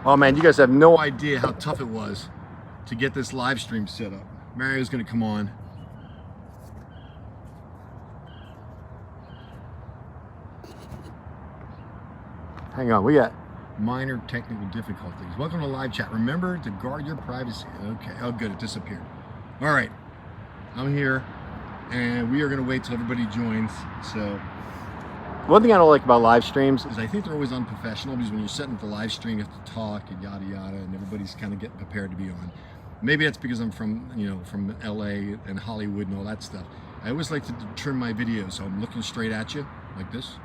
Oh man, you guys have no idea how tough it was to get this live stream set up. Mario's gonna come on. Hang on, we got minor technical difficulties. Welcome to live chat. Remember to guard your privacy. Okay, oh good, it disappeared. All right, I'm here and we are gonna wait till everybody joins. So, one thing I don't like about live streams is I think they're always unprofessional, because when you're setting up the live stream, you have to talk and yada yada, and everybody's kind of getting prepared to be on. Maybe that's because I'm from, from LA and Hollywood and all that stuff. I always like to trim my videos so I'm looking straight at you like this,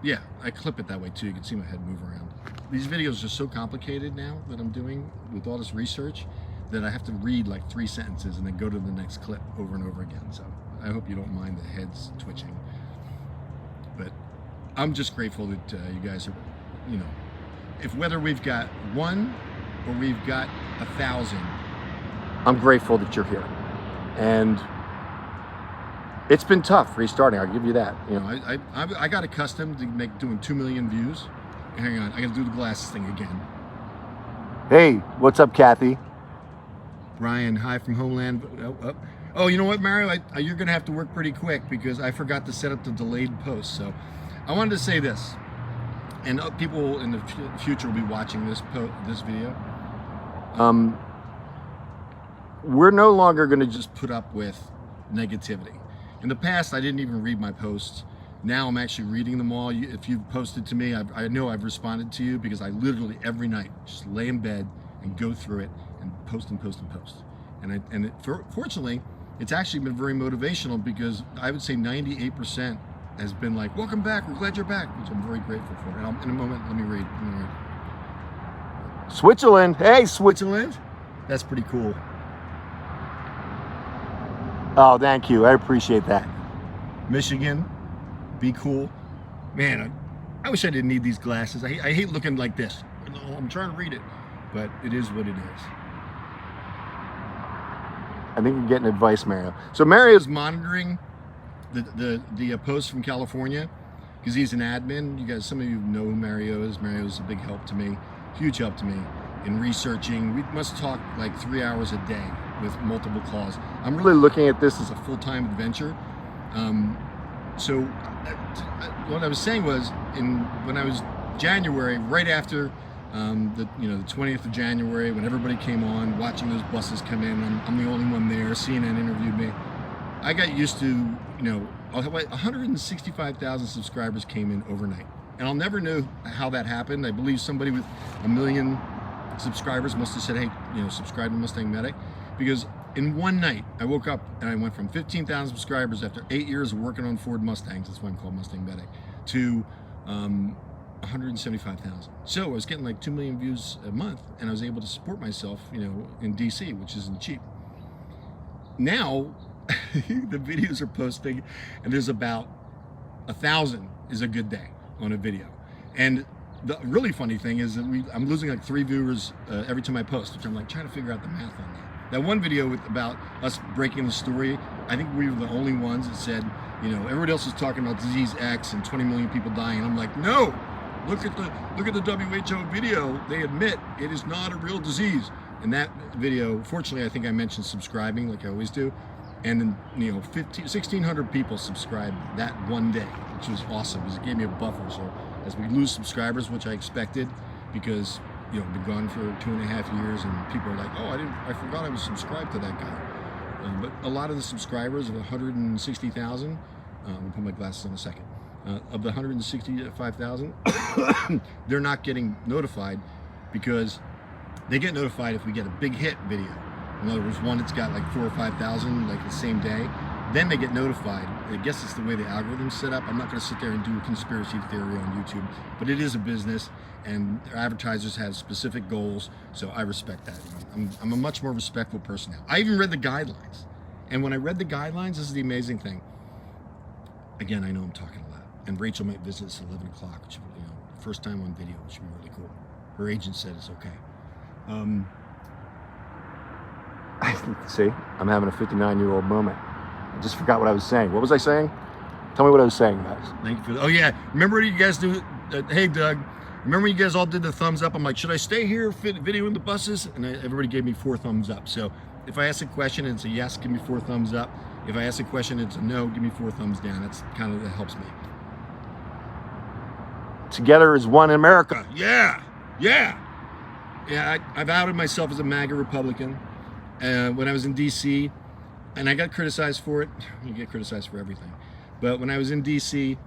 yeah, I clip it that way too. You can see my head move around. These videos are so complicated now that I'm doing with all this research that I have to read like 3 sentences and then go to the next clip over and over again. So I hope you don't mind the heads twitching. But I'm just grateful that you guys are, if whether we've got 1 or we've got 1,000, I'm grateful that you're here. And it's been tough restarting, I'll give you that. I got accustomed to doing 2 million views. Hang on, I gotta do the glasses thing again. Hey, what's up, Kathy? Brian, hi from Homeland. Oh, you know what, Mario? You're gonna have to work pretty quick because I forgot to set up the delayed post. So I wanted to say this, and people in the future will be watching this video. We're no longer gonna just put up with negativity. In the past, I didn't even read my posts. Now I'm actually reading them all. If you've posted to me, I know I've responded to you, because I literally every night just lay in bed and go through it and post and post and post. Fortunately, it's actually been very motivational, because I would say 98% has been like, welcome back, we're glad you're back, which I'm very grateful for. And in a moment, let me read. Switzerland, hey Switzerland. That's pretty cool. Oh, thank you. I appreciate that. Michigan, be cool. Man, I wish I didn't need these glasses. I hate looking like this. I'm trying to read it, but it is what it is. I think you're getting advice, Mario. So Mario's monitoring the posts from California, because he's an admin. You guys, some of you know who Mario is. Mario's a big help to me, huge help to me in researching. We must talk like 3 hours a day with multiple calls. I'm really looking at this as a full-time adventure. So what I was saying was, when I was January, right after the 20th of January, when everybody came on, watching those buses come in, I'm the only one there. CNN interviewed me. I got used to, 165,000 subscribers came in overnight, and I'll never know how that happened. I believe somebody with 1 million subscribers must have said, hey, subscribe to Mustang Medic. Because in one night, I woke up and I went from 15,000 subscribers after 8 years of working on Ford Mustangs, that's why I'm called Mustang Medic, to 175,000. So I was getting like 2 million views a month, and I was able to support myself, in DC, which isn't cheap. Now, the videos are posting, and there's about 1,000 is a good day on a video. And the really funny thing is that I'm losing like 3 viewers every time I post, which I'm like trying to figure out the math on that. That one video about us breaking the story, I think we were the only ones that said, everybody else is talking about disease X and 20 million people dying. And I'm like, no, look at the WHO video. They admit it is not a real disease. And that video, fortunately, I think I mentioned subscribing like I always do. And then, 1,600 people subscribed that one day, which was awesome, because it gave me a buffer. So as we lose subscribers, which I expected, because I've been gone for 2.5 years, and people are like, oh, I forgot I was subscribed to that guy. But a lot of the subscribers of 160,000, we'll put my glasses on a second, of the 165,000, they're not getting notified, because they get notified if we get a big hit video. In other words, one that's got like 4,000 or 5,000 like the same day, then they get notified. I guess it's the way the algorithm's set up. I'm not going to sit there and do a conspiracy theory on YouTube, but it is a business, and their advertisers have specific goals, so I respect that. I'm a much more respectful person now. I even read the guidelines, and when I read the guidelines, this is the amazing thing. Again, I know I'm talking a lot, and Rachel might visit us at 11 o'clock, which, first time on video, which would be really cool. Her agent said it's okay. See, I'm having a 59-year-old moment. I just forgot what I was saying. What was I saying? Tell me what I was saying, guys. Thank you for that. Oh yeah, remember what you guys do? Hey Doug, Remember you guys all did the thumbs up? I'm like, should I stay here videoing the buses? And everybody gave me 4 thumbs up. So if I ask a question and it's a yes, give me 4 thumbs up. If I ask a question and it's a no, give me 4 thumbs down. That's kind of, that helps me. Together as one in America. Yeah, yeah. Yeah, I've outed myself as a MAGA Republican when I was in DC, and I got criticized for it. You get criticized for everything. But when I was in DC,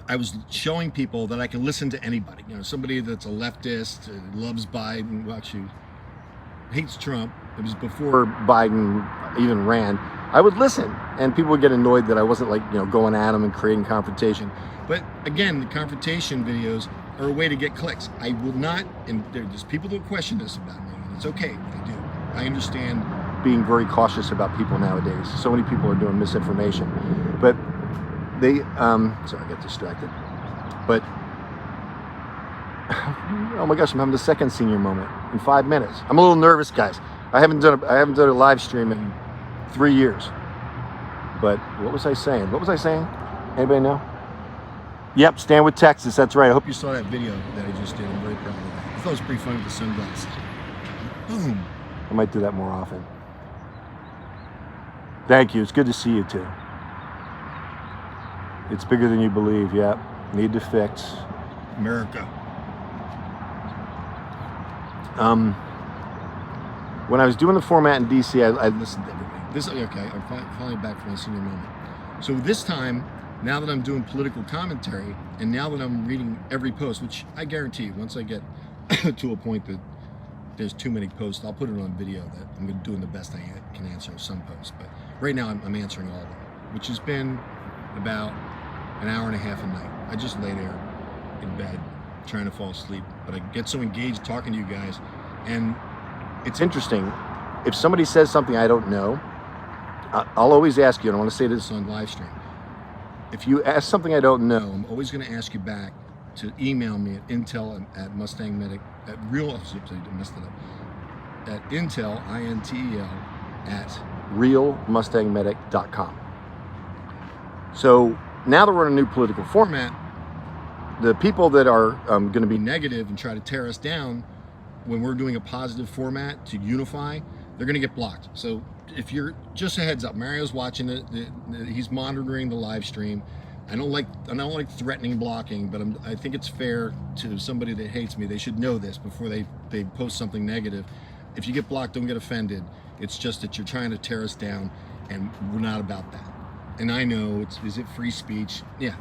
I was showing people that I can listen to anybody. You know, somebody that's a leftist, loves Biden, well, actually hates Trump. It was before Biden even ran. I would listen, and people would get annoyed that I wasn't, like, you know, going at them and creating confrontation. But again, the confrontation videos are a way to get clicks. I will not, and there's people that question this about me, and it's okay if they do. I understand being very cautious about people nowadays. So many people are doing misinformation, but they, sorry, I got distracted. But, oh my gosh, I'm having the second senior moment in 5 minutes. I'm a little nervous, guys. I haven't done a live stream in 3 years. But what was I saying? What was I saying? Anybody know? Yep, stand with Texas. That's right. I hope you saw that video that I just did. I'm very proud of that. I thought it was pretty funny with the sunglasses. Boom. I might do that more often. Thank you. It's good to see you too. It's bigger than you believe. Yep. Need to fix. America. When I was doing the format in DC, I listened to everybody. Okay, I'm finally back for my senior moment. So this time, now that I'm doing political commentary, and now that I'm reading every post, which I guarantee, once I get to a point that there's too many posts, I'll put it on video that I'm doing the best I can answer some posts. But right now, I'm answering all of them, which has been about an hour and a half a night. I just lay there in bed trying to fall asleep, but I get so engaged talking to you guys, and it's interesting. If somebody says something I don't know, I'll always ask you, and I want to say this on live stream. If you ask something I don't know, I'm always going to ask you back to email me at intel@MustangMedic, at intel, I-N-T-E-L, at realmustangmedic.com. So now that we're in a new political format, the people that are going to be negative and try to tear us down when we're doing a positive format to unify, they're going to get blocked. So if you're, just a heads up, Mario's watching it, he's monitoring the live stream. I don't like threatening blocking, but I think it's fair to somebody that hates me. They should know this before they post something negative. If you get blocked, don't get offended. It's just that you're trying to tear us down, and we're not about that. And I know, is it free speech? Yeah.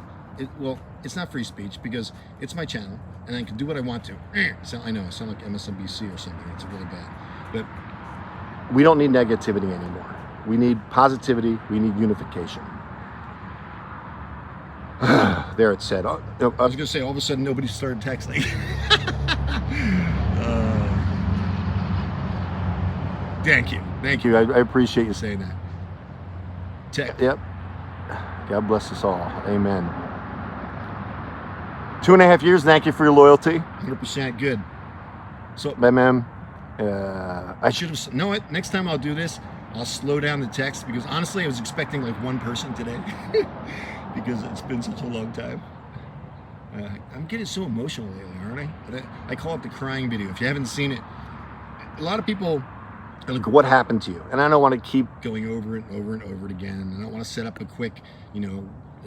Well, it's not free speech because it's my channel and I can do what I want to. So I know I sound like MSNBC or something. It's really bad. But we don't need negativity anymore. We need positivity. We need unification. There it said. I was going to say, all of a sudden nobody started texting. Thank you. Thank you. I appreciate you saying that. Yep. God bless us all. Amen. 2.5 years. Thank you for your loyalty. 100% good. So, ma'am, I should have. Know what? Next time I'll do this, I'll slow down the text because honestly, I was expecting like one person today because it's been such a long time. I'm getting so emotional lately, aren't I? I call it the crying video. If you haven't seen it, a lot of people are like, "What happened to you?" And I don't want to keep going over it and over and over it again. I don't want to set up a quick,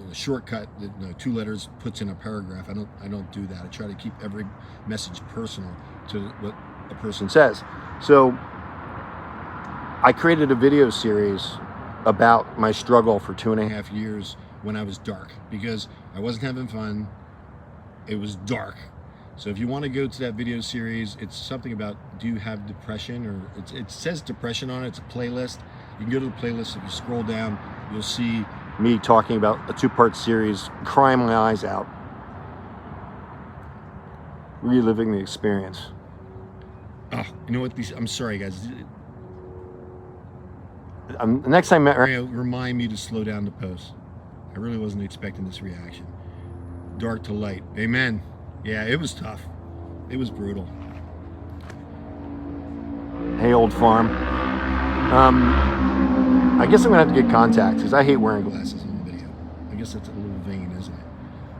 a shortcut that 2 letters puts in a paragraph. I don't do that. I try to keep every message personal to what a person says. So I created a video series about my struggle for 2.5 years when I was dark because I wasn't having fun. It was dark. So if you want to go to that video series, it's something about, do you have depression? Or it says depression on it. It's a playlist. You can go to the playlist. If you scroll down, you'll see me talking about a 2-part series, crying my eyes out, reliving the experience. Oh, you know what? I'm sorry, guys. Next time, Mario, remind me to slow down the post. I really wasn't expecting this reaction. Dark to light. Amen. Yeah, it was tough. It was brutal. Hey, old farm. I guess I'm gonna have to get contacts because I hate wearing glasses on the video. I guess that's a little vain, isn't it?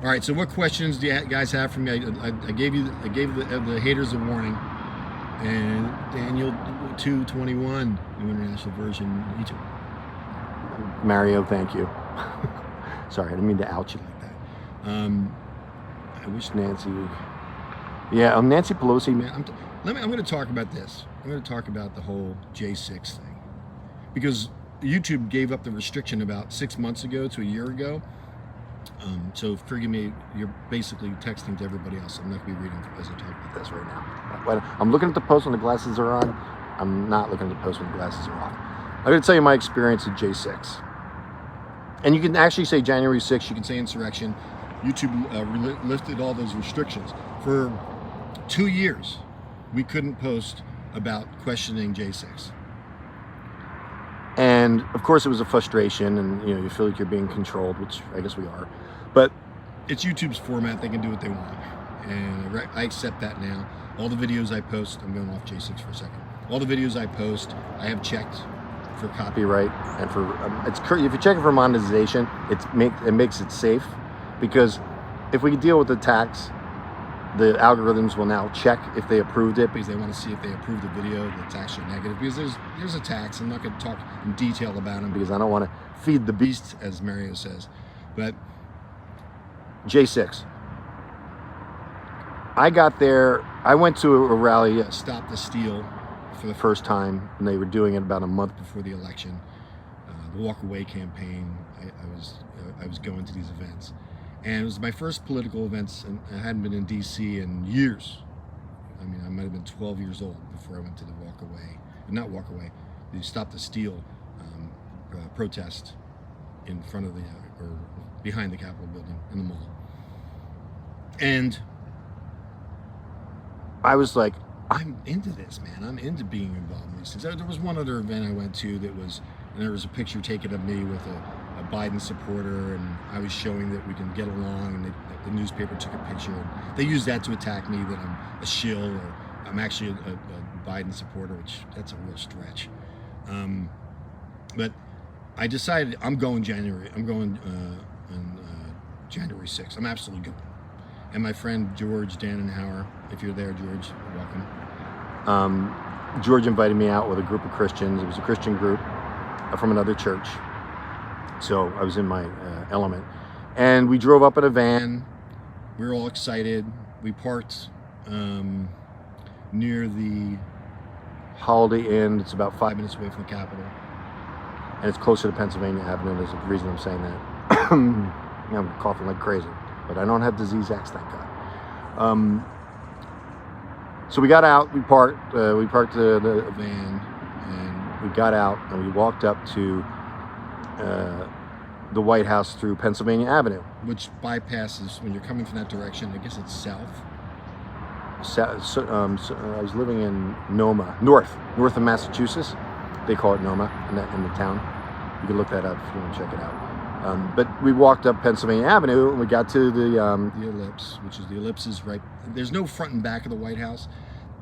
All right, so what questions do you guys have for me? I gave the haters a warning. And Daniel 2:21, New International Version. Mario, thank you. Sorry, I didn't mean to out you like that. I wish Nancy. Yeah, Nancy Pelosi, man. I'm going to talk about this. I'm going to talk about the whole J6 thing, because YouTube gave up the restriction about 6 months ago to a year ago. So forgive me, you're basically texting to everybody else. I'm not going to be reading as I talk about this right now. I'm looking at the post when the glasses are on. I'm not looking at the post when the glasses are off. I'm going to tell you my experience at J6. And you can actually say January 6th, you can say insurrection. YouTube lifted all those restrictions. For 2 years, we couldn't post about questioning J6. And of course it was a frustration, and you feel like you're being controlled, which I guess we are. But it's YouTube's format, they can do what they want. And I accept that now. All the videos I post, I'm going off J6 for a second. All the videos I post, I have checked for copyright and for, if you check it for monetization, it makes it safe, because if we deal with the tax, the algorithms will now check if they approved it, because they want to see if they approved the video that's actually negative, because there's a tax. I'm not going to talk in detail about them because I don't want to feed the beast, as Mario says. But J6, I got there, I went to a rally, Stop the Steal, for the first time, and they were doing it about a month before the election. The Walk Away campaign, I was going to these events. And it was my first political events, and I hadn't been in DC in years. I mean, I might have been 12 years old before I went to the the Stop the Steal protest in front of or behind the Capitol building in the mall. And I was like, I'm into this, man. I'm into being involved in these things. There was one other event I went to and there was a picture taken of me with a Biden supporter, and I was showing that we can get along, and the newspaper took a picture, and they used that to attack me, that I'm a shill, or I'm actually a Biden supporter, which that's a real stretch. But I decided I'm going January 6th. I'm absolutely going. And my friend George Dannenhauer, if you're there, George, welcome. George invited me out with a group of Christians. It was a Christian group from another church. So I was in my element. And we drove up in a van. We were all excited. We parked near the Holiday Inn. It's about 5 minutes away from the Capitol. And it's closer to Pennsylvania Avenue. There's a reason I'm saying that. I'm coughing like crazy. But I don't have disease X, thank God. So we got out, we parked the van, and we got out, and we walked up to the White House through Pennsylvania Avenue, which bypasses, when you're coming from that direction, I guess it's south. So I was living in Noma, north of Massachusetts. They call it Noma in the town. You can look that up if you want to check it out. But we walked up Pennsylvania Avenue, and we got to the ellipse, which is the ellipse is right. There's no front and back of the White House,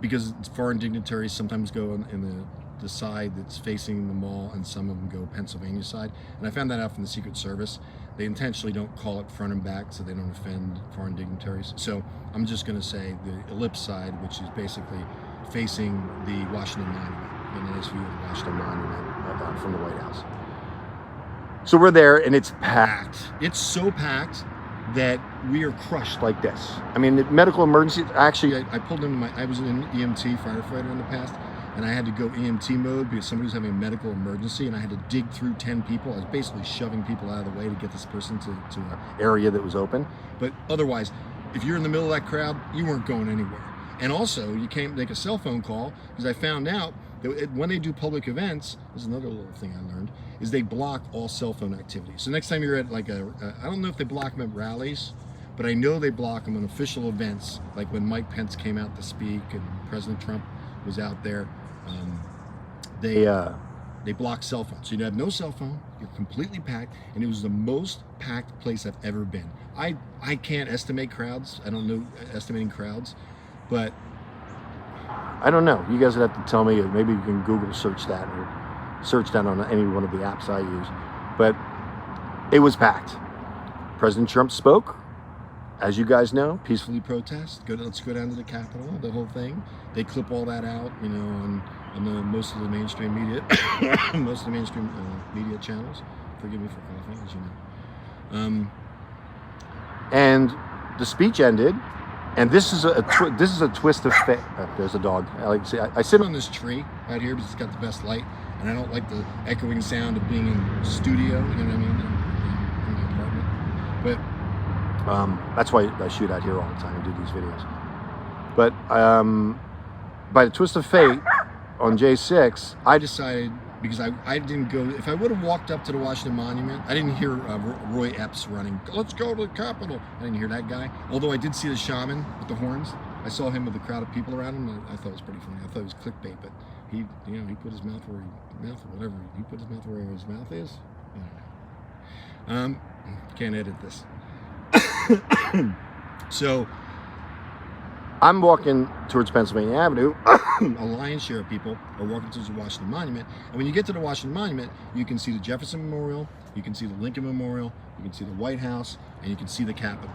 because foreign dignitaries sometimes go in the side that's facing the mall, and some of them go Pennsylvania side. And I found that out from the Secret Service. They intentionally don't call it front and back so they don't offend foreign dignitaries. So I'm just going to say the ellipse side, which is basically facing the Washington Monument, a nice view of the Washington Monument from the White House. So we're there, and it's packed. It's so packed that we are crushed like this. I mean, the medical emergency, actually, I pulled into I was an EMT firefighter in the past, and I had to go EMT mode because somebody was having a medical emergency, and I had to dig through 10 people. I was basically shoving people out of the way to get this person to an area that was open. But otherwise, if you're in the middle of that crowd, you weren't going anywhere. And also, you can't make a cell phone call, because I found out that when they do public events, this is another little thing I learned, is they block all cell phone activity. So next time you're at like I don't know if they block them at rallies, but I know they block them on official events, like when Mike Pence came out to speak and President Trump was out there. They block cell phones. So you have no cell phone, you're completely packed, and it was the most packed place I've ever been. I can't estimate crowds. I don't know estimating crowds, but I don't know. You guys would have to tell me, or maybe you can Google search that, or search that on any one of the apps I use. But it was packed. President Trump spoke. as you guys know, peacefully protest. Let's go down to the Capitol, the whole thing. They clip all that out, you know, on most of the mainstream media, most of the mainstream media channels. Forgive me for coughing, as you know. And the speech ended, and this is a twist of fate. There's a dog. I sit on this tree out here because it's got the best light, and I don't like the echoing sound of being in the studio. You know what I mean? In my apartment, but. That's why I shoot out here all the time and do these videos. But by the twist of fate, on J6, I decided, because I didn't go, if I would have walked up to the Washington Monument, I didn't hear Roy Epps running, let's go to the Capitol. I didn't hear that guy. Although I did see the shaman with the horns. I saw him with a crowd of people around him. I thought it was pretty funny. I thought it was clickbait, but he put his mouth where he put his mouth where his mouth is. I don't know. Can't edit this. So I'm walking towards Pennsylvania Avenue. A lion's share of people are walking towards the Washington Monument. And when you get to the Washington Monument, you can see the Jefferson Memorial, you can see the Lincoln Memorial, you can see the White House, and you can see the Capitol.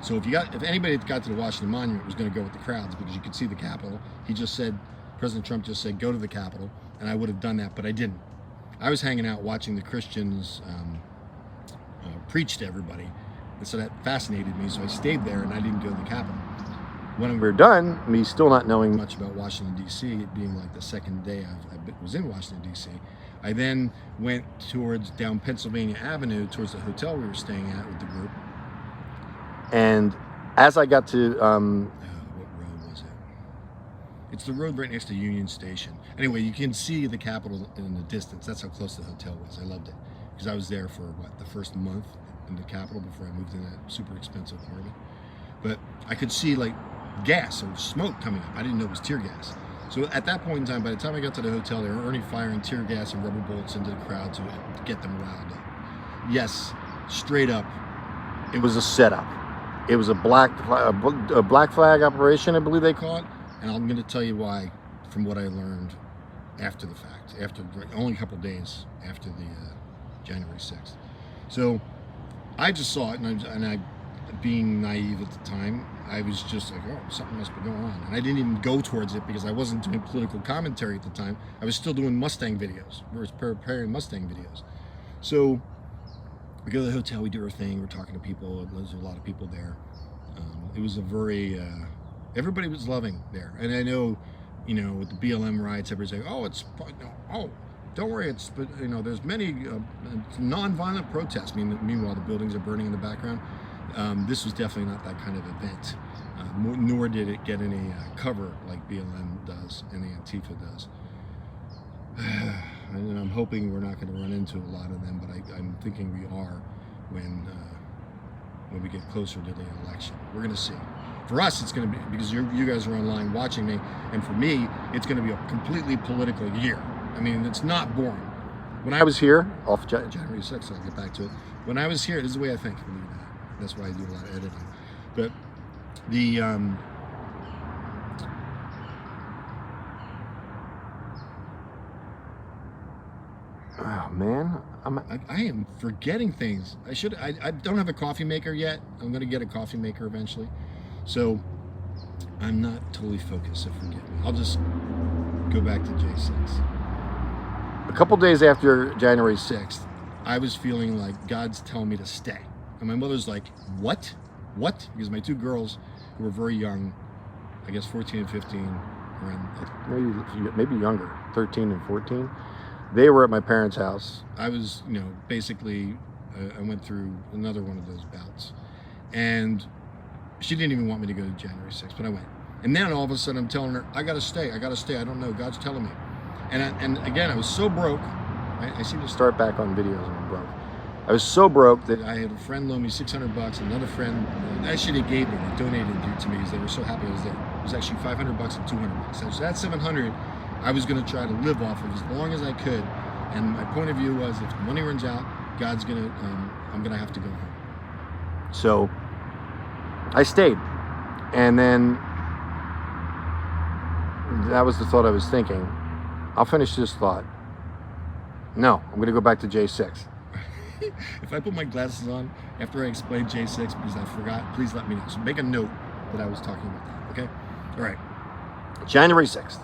So if anybody that got to the Washington Monument was going to go with the crowds, because you could see the Capitol, President Trump just said, go to the Capitol, and I would have done that, but I didn't. I was hanging out watching the Christians preach to everybody. And so that fascinated me, so I stayed there and I didn't go to the Capitol. When we were done, me still not knowing much about Washington, D.C., it being like the second day I was in Washington, D.C., I then went down Pennsylvania Avenue towards the hotel we were staying at with the group. And as I got to, what road was it? It's the road right next to Union Station. Anyway, you can see the Capitol in the distance. That's how close the hotel was. I loved it because I was there for the first month in the Capitol before I moved in that super expensive apartment. But I could see like gas or smoke coming up. I didn't know it was tear gas. So at that point in time, by the time I got to the hotel, they were already firing tear gas and rubber bullets into the crowd to get them riled up. Yes, straight up, it was a setup. It was a black flag operation, I believe they call it. And I'm going to tell you why, from what I learned after the fact, after only a couple days after the January 6th. So I just saw it, and I, being naive at the time, I was just like, oh, something must be going on. And I didn't even go towards it because I wasn't doing political commentary at the time. I was still doing Mustang videos. We were preparing Mustang videos. So we go to the hotel, we do our thing, we're talking to people. There's a lot of people there. It was a very, everybody was loving there. And I know, with the BLM riots, everybody's like, oh, don't worry, there's many non-violent protests. Meanwhile, the buildings are burning in the background. This was definitely not that kind of event, nor did it get any cover like BLM does and the Antifa does. And I'm hoping we're not going to run into a lot of them, but I'm thinking we are when we get closer to the election. We're going to see. For us, it's going to be, because you guys are online watching me, and for me, it's going to be a completely political year. It's not boring. When I was here, off January 6th, I'll get back to it. When I was here, this is the way I think. That's why I do a lot of editing. But the oh man, I am forgetting things. I don't have a coffee maker yet. I'm going to get a coffee maker eventually. So I'm not totally focused, so forgive me. I'll just go back to J6. A couple days after January 6th, I was feeling like God's telling me to stay. And my mother's like, what? What? Because my two girls, who were very young, I guess 14 and 15, maybe younger, 13 and 14, they were at my parents' house. I was, basically, I went through another one of those bouts. And she didn't even want me to go to January 6th, but I went. And then all of a sudden I'm telling her, I gotta stay, I don't know, God's telling me. And again, I was so broke. I seem to start back on videos when I'm broke. I was so broke that I had a friend loan me $600, another friend, actually they gave me, they donated it to me because they were so happy I was there. It was actually $500 and $200. So that $700, I was gonna try to live off of as long as I could. And my point of view was, if the money runs out, I'm gonna have to go home. So I stayed. And then that was the thought I was thinking. I'll finish this thought. No, I'm going to go back to J6. if I put my glasses on after I explain J6 because I forgot, please let me know. So make a note that I was talking about that, okay? All right, January 6th.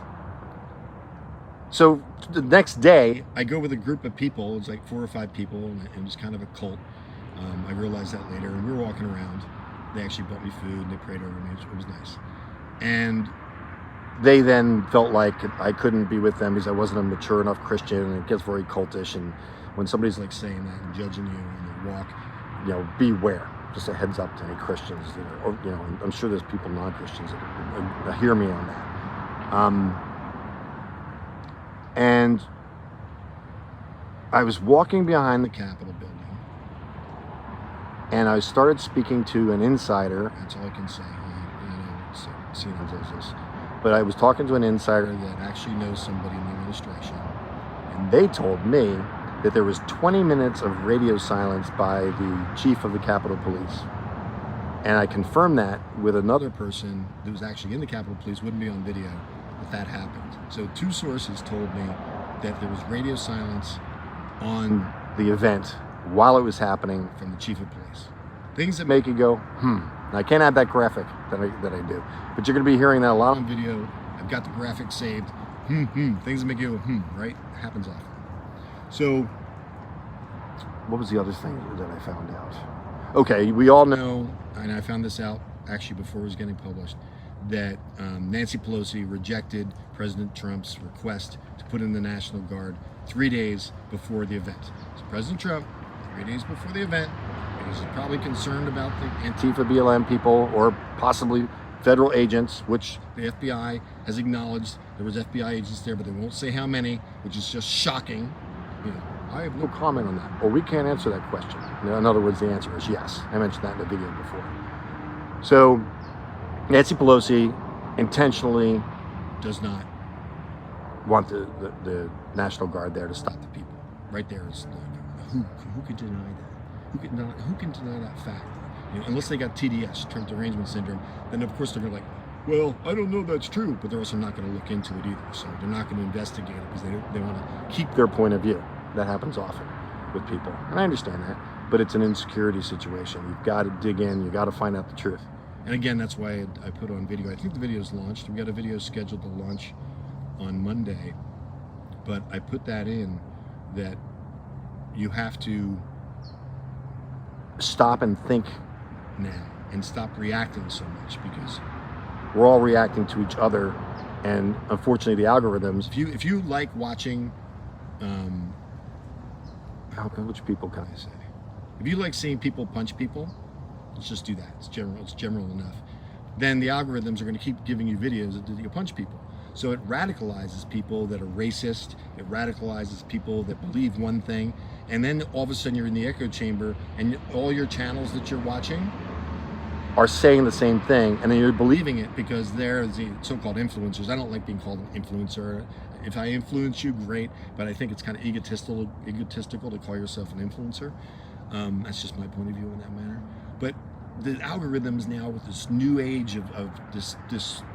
So the next day, I go with a group of people. It's like 4 or 5 people, and it was kind of a cult. I realized that later, and we were walking around. They actually bought me food, and they prayed over me. It was nice. And they then felt like I couldn't be with them because I wasn't a mature enough Christian, and it gets very cultish. And when somebody's like saying that and judging you on the walk, you know, beware. Just a heads up to any Christians, or you know, I'm sure there's people non-Christians that hear me on that. And I was walking behind the Capitol building, and I started speaking to an insider. That's all I can say. CNN does this. But I was talking to an insider that actually knows somebody in the administration, and they told me that there was 20 minutes of radio silence by the chief of the Capitol Police. And I confirmed that with another person that was actually in the Capitol Police, wouldn't be on video, that happened. So 2 sources told me that there was radio silence on the event while it was happening from the chief of police. Things that make you go, I can't add that graphic that I do, but you're going to be hearing that a lot on video. I've got the graphic saved. Things that make you go, right? It happens often. So, what was the other thing that I found out? Okay, we all know, and I found this out actually before it was getting published, that Nancy Pelosi rejected President Trump's request to put in the National Guard 3 days before the event. So President Trump, 3 days before the event, he's probably concerned about the Antifa BLM people or possibly federal agents, which the FBI has acknowledged there was FBI agents there, but they won't say how many, which is just shocking. You know, I have no comment on that, or we can't answer that question. In other words, the answer is yes. I mentioned that in the video before. So Nancy Pelosi intentionally does not want the National Guard there to stop the people. Right there is who could deny that? Who can deny that fact? You know, unless they got TDS, Trump Derangement Syndrome, then of course they're going to like, well, I don't know that's true, but they're also not going to look into it either. So they're not going to investigate it because they want to keep their point of view. That happens often with people, and I understand that, but it's an insecurity situation. You've got to dig in. You've got to find out the truth. And again, that's why I put on video. I think the video is launched. We got a video scheduled to launch on Monday, but I put that in that you have to stop and think now and stop reacting so much, because we're all reacting to each other, and unfortunately the algorithms, if you like watching which people can I say? If you like seeing people punch people, let's just do that. It's general enough. Then the algorithms are going to keep giving you videos that you punch people. So it radicalizes people that are racist. It radicalizes people that believe one thing. And then all of a sudden you're in the echo chamber, and all your channels that you're watching are saying the same thing, and then you're believing it because they're the so-called influencers. I don't like being called an influencer. If I influence you, great, but I think it's kind of egotistical to call yourself an influencer. That's just my point of view in that matter. But the algorithms now, with this new age of this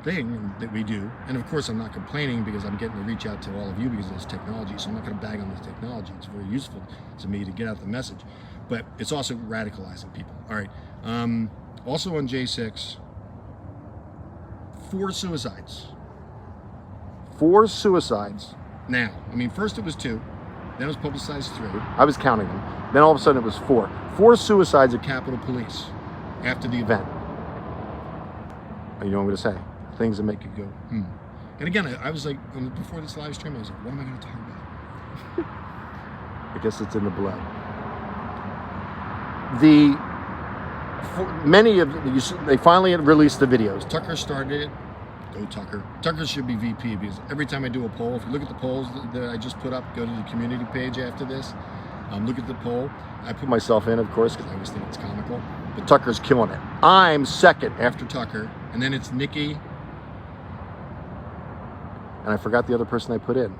thing that we do, and of course I'm not complaining because I'm getting to reach out to all of you because of this technology, so I'm not going to bag on this technology. It's very useful to me to get out the message, but it's also radicalizing people. All right. Also on J6, 4 suicides. 4 suicides. Now, I mean, first it was 2, then it was publicized 3. I was counting them. Then all of a sudden it was 4. 4 suicides at Capitol Police after the event. And you know what I'm going to say? Things that make you go, And again, I was like, before this live stream, I was like, what am I going to talk about? I guess it's in the blood. Many of they finally released the videos. Tucker started it. Go Tucker. Tucker should be VP, because every time I do a poll, if you look at the polls that I just put up, go to the community page after this, look at the poll. I put myself in, of course, because I always think it's comical. But Tucker's killing it. I'm second after Tucker, and then it's Nikki, and I forgot the other person I put in.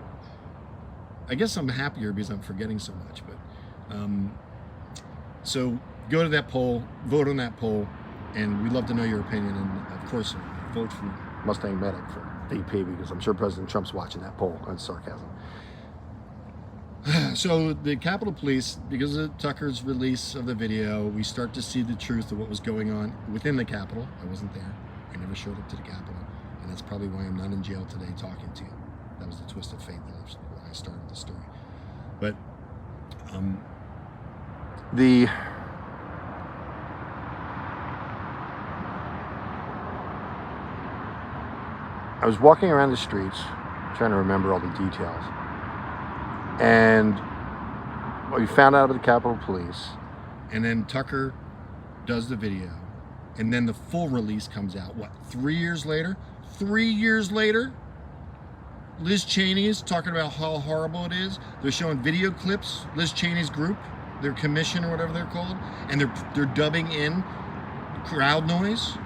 I guess I'm happier because I'm forgetting so much. But so go to that poll, vote on that poll, and we'd love to know your opinion. And of course, vote for MustangMedic for VP, because I'm sure President Trump's watching that poll. That's sarcasm. So the Capitol Police, because of Tucker's release of the video, we start to see the truth of what was going on within the Capitol. I wasn't there. I never showed up to the Capitol. And that's probably why I'm not in jail today talking to you. That was the twist of fate when I started the story. But I was walking around the streets trying to remember all the details. And we found out about the Capitol Police. And then Tucker does the video. And then the full release comes out, what, 3 years later? 3 years later, Liz Cheney is talking about how horrible it is. They're showing video clips, Liz Cheney's group, their commission or whatever they're called, and they're dubbing in crowd noise.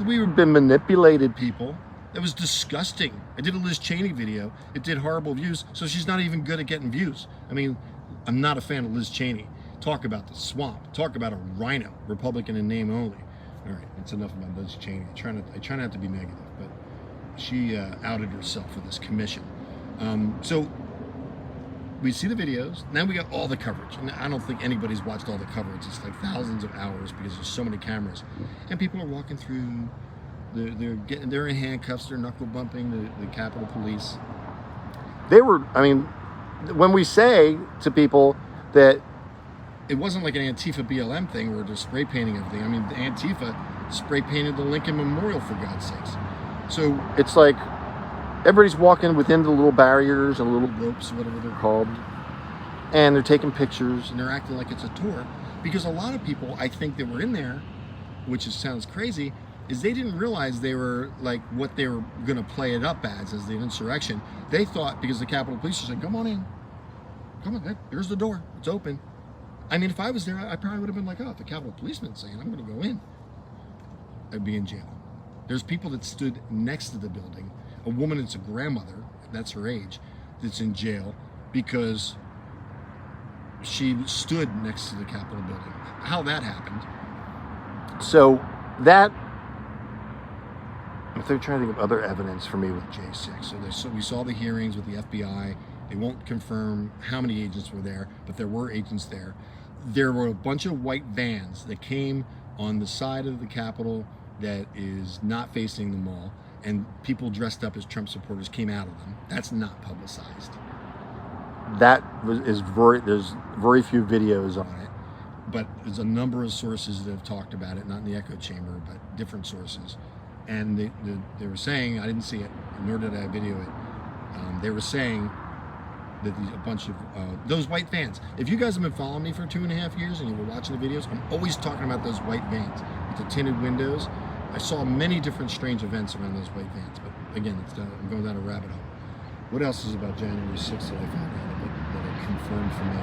We've been manipulated, people. That was disgusting. I did a Liz Cheney video. It did horrible views, so she's not even good at getting views. I mean, I'm not a fan of Liz Cheney. Talk about the swamp. Talk about a rhino, Republican in name only. All right, that's enough about Liz Cheney. I try not to be negative, but she outed herself for this commission. So we see the videos. Now we got all the coverage. And I don't think anybody's watched all the coverage. It's like thousands of hours because there's so many cameras. And people are walking through. They're in handcuffs. They're knuckle bumping the Capitol Police. They were. I mean, when we say to people that it wasn't like an Antifa BLM thing where they're spray painting everything. I mean, the Antifa spray painted the Lincoln Memorial, for God's sakes. So it's like everybody's walking within the little barriers and little ropes, whatever they're called, and they're taking pictures and they're acting like it's a tour. Because a lot of people, I think, that were in there, which sounds crazy, is they didn't realize they were like what they were going to play it up as the insurrection. They thought, because the Capitol Police said, come on in. Come on, here's the door. It's open. I mean, if I was there, I probably would have been like, oh, if the Capitol Policeman's saying I'm going to go in, I'd be in jail. There's people that stood next to the building. A woman that's a grandmother, that's her age, that's in jail because she stood next to the Capitol building. How that happened. So that, if they're trying to think of other evidence for me with J6. So we saw the hearings with the FBI. They won't confirm how many agents were there, but there were agents there. There were a bunch of white vans that came on the side of the Capitol that is not facing the mall, and people dressed up as Trump supporters came out of them. That's not publicized. There's very few videos on it, but there's a number of sources that have talked about it, not in the echo chamber, but different sources. And they were saying, I didn't see it, nor did I video it. They were saying that a bunch of those white vans. If you guys have been following me for 2.5 years and you were watching the videos, I'm always talking about those white vans with the tinted windows. I saw many different strange events around those white vans, but again, I'm going down a rabbit hole. What else is about January 6th that I found out that it confirmed for me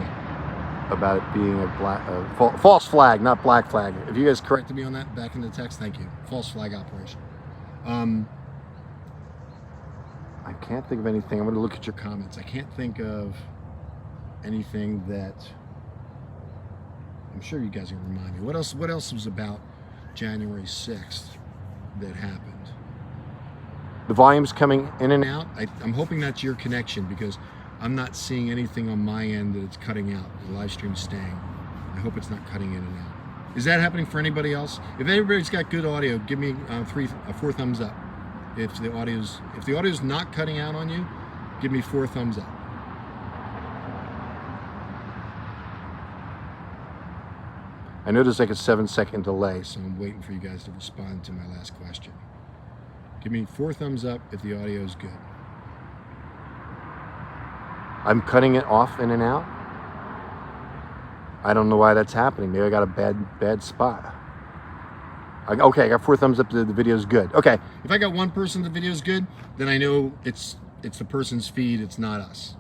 about it being a false flag, not black flag? If you guys corrected me on that back in the text, thank you. False flag operation. I can't think of anything. I'm going to look at your comments. I can't think of anything that I'm sure you guys are going to remind me. What else was about January 6th that happened? The volume's coming in and out. I'm hoping that's your connection because I'm not seeing anything on my end that it's cutting out. The live stream's staying. I hope it's not cutting in and out. Is that happening for anybody else? If everybody's got good audio, give me 4 thumbs up. If the audio's not cutting out on you, give me 4 thumbs up. I know there's like a 7-second delay, so I'm waiting for you guys to respond to my last question. Give me 4 thumbs up if the audio is good. I'm cutting it off in and out. I don't know why that's happening. Maybe I got a bad spot. Okay, I got 4 thumbs up. The video's good. Okay, if I got one person, the video's good, then I know it's the person's feed. It's not us.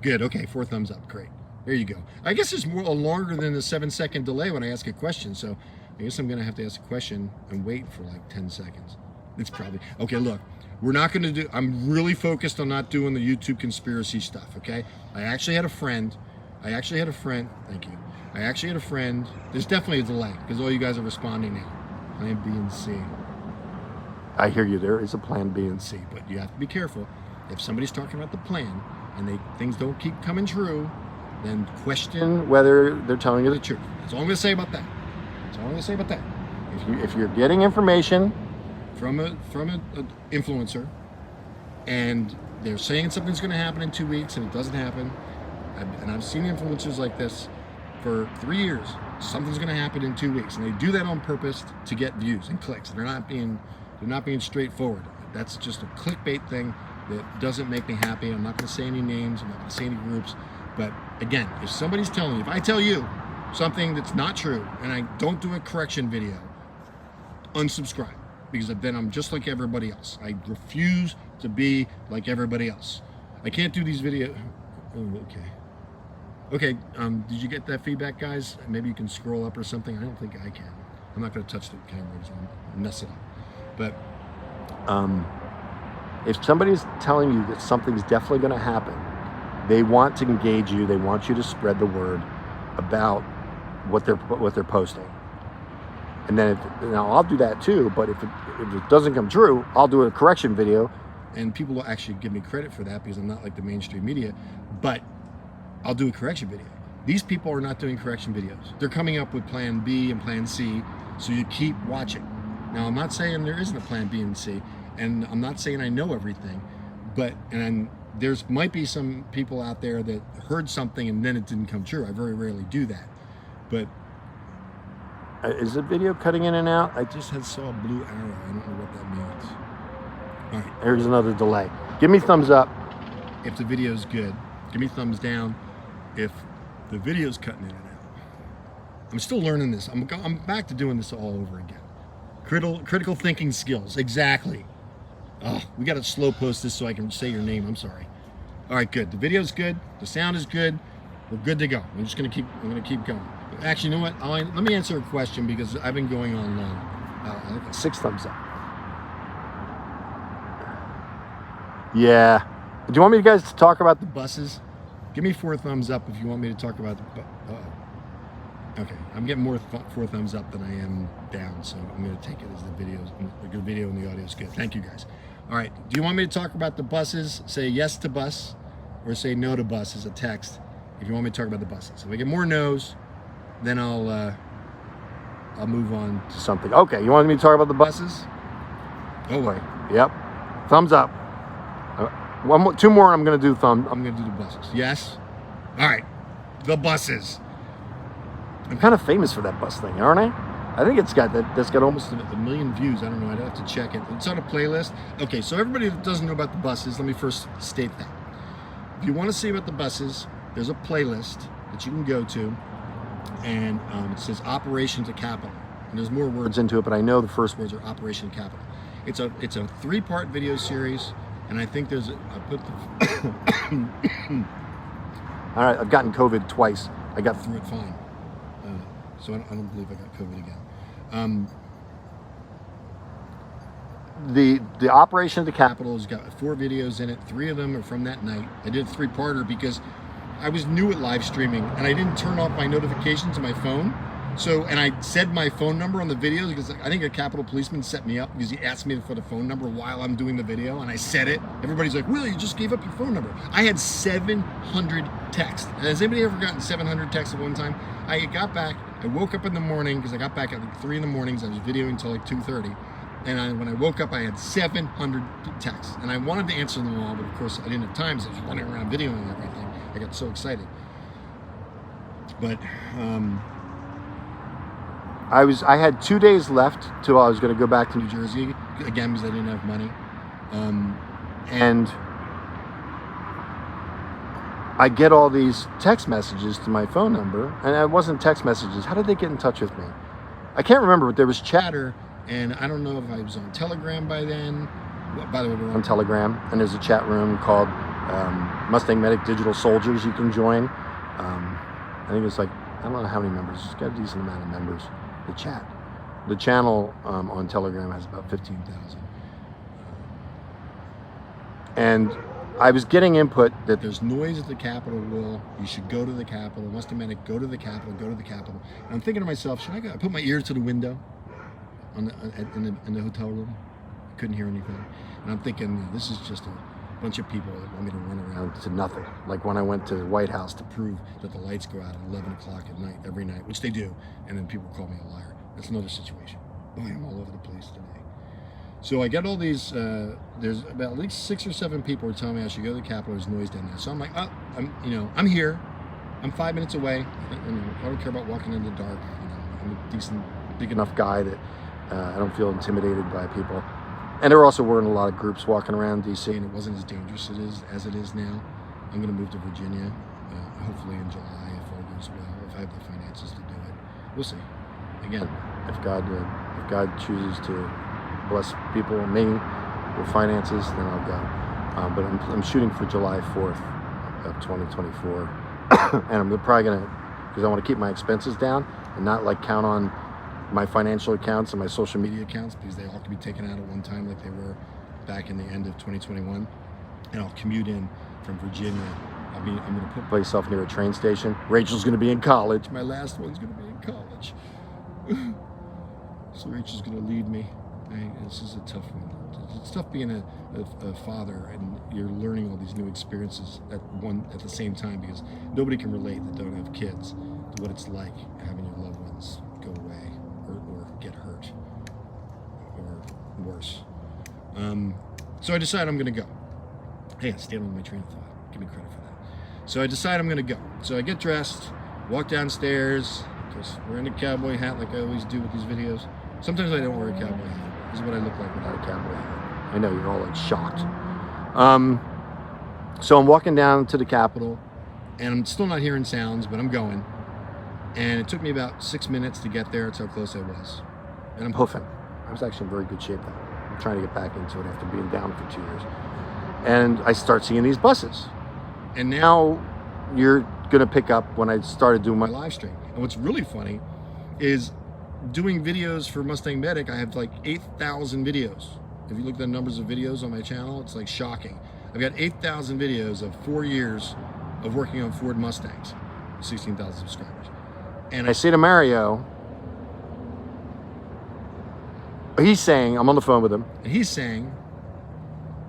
Good. Okay, 4 thumbs up. Great. There you go. I guess it's a longer than the 7-second delay when I ask a question. So I guess I'm gonna have to ask a question and wait for like 10 seconds. It's probably okay. Look, we're not gonna do. I'm really focused on not doing the YouTube conspiracy stuff. Okay. I actually had a friend. Thank you. I actually had a friend. There's definitely a delay because all you guys are responding now. Plan B and C. I hear you. There is a plan B and C, but you have to be careful. if somebody's talking about the plan and things don't keep coming true, then question whether they're telling you the truth. That's all I'm going to say about that. That's all I'm going to say about that. If you're getting information from an influencer and they're saying something's going to happen in 2 weeks and it doesn't happen, and I've seen influencers like this for 3 years. Something's going to happen in 2 weeks, and they do that on purpose to get views and clicks. They're not being straightforward. That's just a clickbait thing that doesn't make me happy. I'm not going to say any names. I'm not going to say any groups. But again, if somebody's telling you, if I tell you something that's not true and I don't do a correction video, unsubscribe, because then I'm just like everybody else. I refuse to be like everybody else. I can't do these videos. Oh, okay. Did you get that feedback, guys? Maybe you can scroll up or something. I don't think I can. I'm not going to touch the camera because I'll mess it up. But if somebody's telling you that something's definitely going to happen, they want to engage you. They want you to spread the word about what they're posting. And then now I'll do that too. But if it doesn't come true, I'll do a correction video, and people will actually give me credit for that because I'm not like the mainstream media. But I'll do a correction video. These people are not doing correction videos. They're coming up with plan B and plan C, so you keep watching. Now, I'm not saying there isn't a plan B and C, and I'm not saying I know everything, but there's might be some people out there that heard something and then it didn't come true. I very rarely do that. But is the video cutting in and out? I just saw a blue arrow. I don't know what that means. All right, there's another delay. Give me thumbs up if the video's good. Give me thumbs down if the video's cutting in and out. I'm still learning this. I'm back to doing this all over again. Critical thinking skills, exactly. Oh, we got to slow post this so I can say your name. I'm sorry. All right, good. The video's good. The sound is good. We're good to go. I'm gonna keep going. Actually, you know what? Let me answer a question because I've been going on long. I think 6 thumbs up. Yeah. Do you want me guys to talk about the buses? Give me 4 thumbs up if you want me to talk about the okay, I'm getting more 4 thumbs up than I am down, so I'm going to take it as the good video and the audio is good. Thank you, guys. All right, do you want me to talk about the buses? Say yes to bus or say no to bus as a text if you want me to talk about the buses. If I get more no's, then I'll move on to something. Okay, you want me to talk about the buses? Oh, wait. Yep. Thumbs up. 2 more. I'm gonna do the buses. Yes. All right. The buses. I'm kind of famous for that bus thing, aren't I? I think that's got almost a million views. I don't know. I'd have to check it. It's on a playlist. Okay. So everybody that doesn't know about the buses, let me first state that. If you want to see about the buses, there's a playlist that you can go to, and it says Operation to Capital. And there's more words into it, but I know the first words are Operation Capital. It's a 3-part video series. And I think I put the all right, I've gotten COVID twice. I got through it fine. So I don't believe I got COVID again. The Operation of the Capitol has got 4 videos in it. 3 of them are from that night. I did a 3-parter because I was new at live streaming and I didn't turn off my notifications on my phone. So, and I said my phone number on the videos because I think a Capitol policeman set me up because he asked me for the phone number while I'm doing the video, and I said it. Everybody's like, "Will, you just gave up your phone number." I had 700 texts. Has anybody ever gotten 700 texts at one time? I got back. I woke up in the morning because I got back at like 3 in the mornings. I was videoing until like 2:30, and when I woke up, I had 700 texts, and I wanted to answer them all, but of course I didn't have time. So I was running around videoing everything. I got so excited, but. I had 2 days left till I was going to go back to New Jersey again because I didn't have money, and I get all these text messages to my phone number, and it wasn't text messages. How did they get in touch with me? I can't remember, but there was chatter, and I don't know if I was on Telegram by then. By the way, we're on Telegram, and there's a chat room called MustangMedic Digital Soldiers you can join. I think it's like, I don't know how many members. It's got a decent amount of members. The channel on Telegram has about 15,000. And I was getting input that there's noise at the Capitol, Will. You should go to the Capitol. MustangMedic, go to the Capitol, go to the Capitol. And I'm thinking to myself, should I go? I put my ear to the window in the hotel room. I couldn't hear anything. And I'm thinking, this is just bunch of people that want me to run around to nothing. Like when I went to the White House to prove that the lights go out at 11 o'clock at night, every night, which they do, and then people call me a liar. That's another situation. Boy, I'm all over the place today. So I get all these, there's about at least 6 or 7 people who are telling me I should go to the Capitol, there's noise down there. So I'm like, oh, I'm here. I'm 5 minutes away. I don't care about walking in the dark. I'm a decent, big enough guy that I don't feel intimidated by people. And there also weren't a lot of groups walking around DC, and it wasn't as dangerous as it is now. I'm going to move to Virginia, hopefully in July, if all goes well, if I have the finances to do it. We'll see. Again, if God chooses to bless people and me with finances, then I'll go. But I'm shooting for July 4th of 2024, and I'm probably going to, because I want to keep my expenses down and not like count on my financial accounts and my social media accounts, because they all can be taken out at one time like they were back in the end of 2021. And I'll commute in from Virginia. I'm going to put myself near a train station. Rachel's going to be in college. My last one's going to be in college. So Rachel's going to leave me. This is a tough one. It's tough being a father, and you're learning all these new experiences at the same time, because nobody can relate that don't have kids to what it's like having your loved ones go away or get hurt or worse. So I decide I'm going to go. Hey, I stayed on my train of thought. Give me credit for that. So I decide I'm going to go. So I get dressed, walk downstairs, just wearing a cowboy hat like I always do with these videos. Sometimes I don't wear a cowboy hat. This is what I look like without a cowboy hat. I know you're all like shocked. So I'm walking down to the Capitol, and I'm still not hearing sounds, but I'm going. And it took me about 6 minutes to get there. That's how close I was. And I'm hoofing. I was actually in very good shape then. I'm trying to get back into it after being down for 2 years. And I start seeing these buses. And now you're gonna pick up when I started doing my live stream. And what's really funny is doing videos for Mustang Medic. I have like 8,000 videos. If you look at the numbers of videos on my channel, it's like shocking. I've got 8,000 videos of 4 years of working on Ford Mustangs, 16,000 subscribers. And I say to Mario, he's saying, I'm on the phone with him, and he's saying,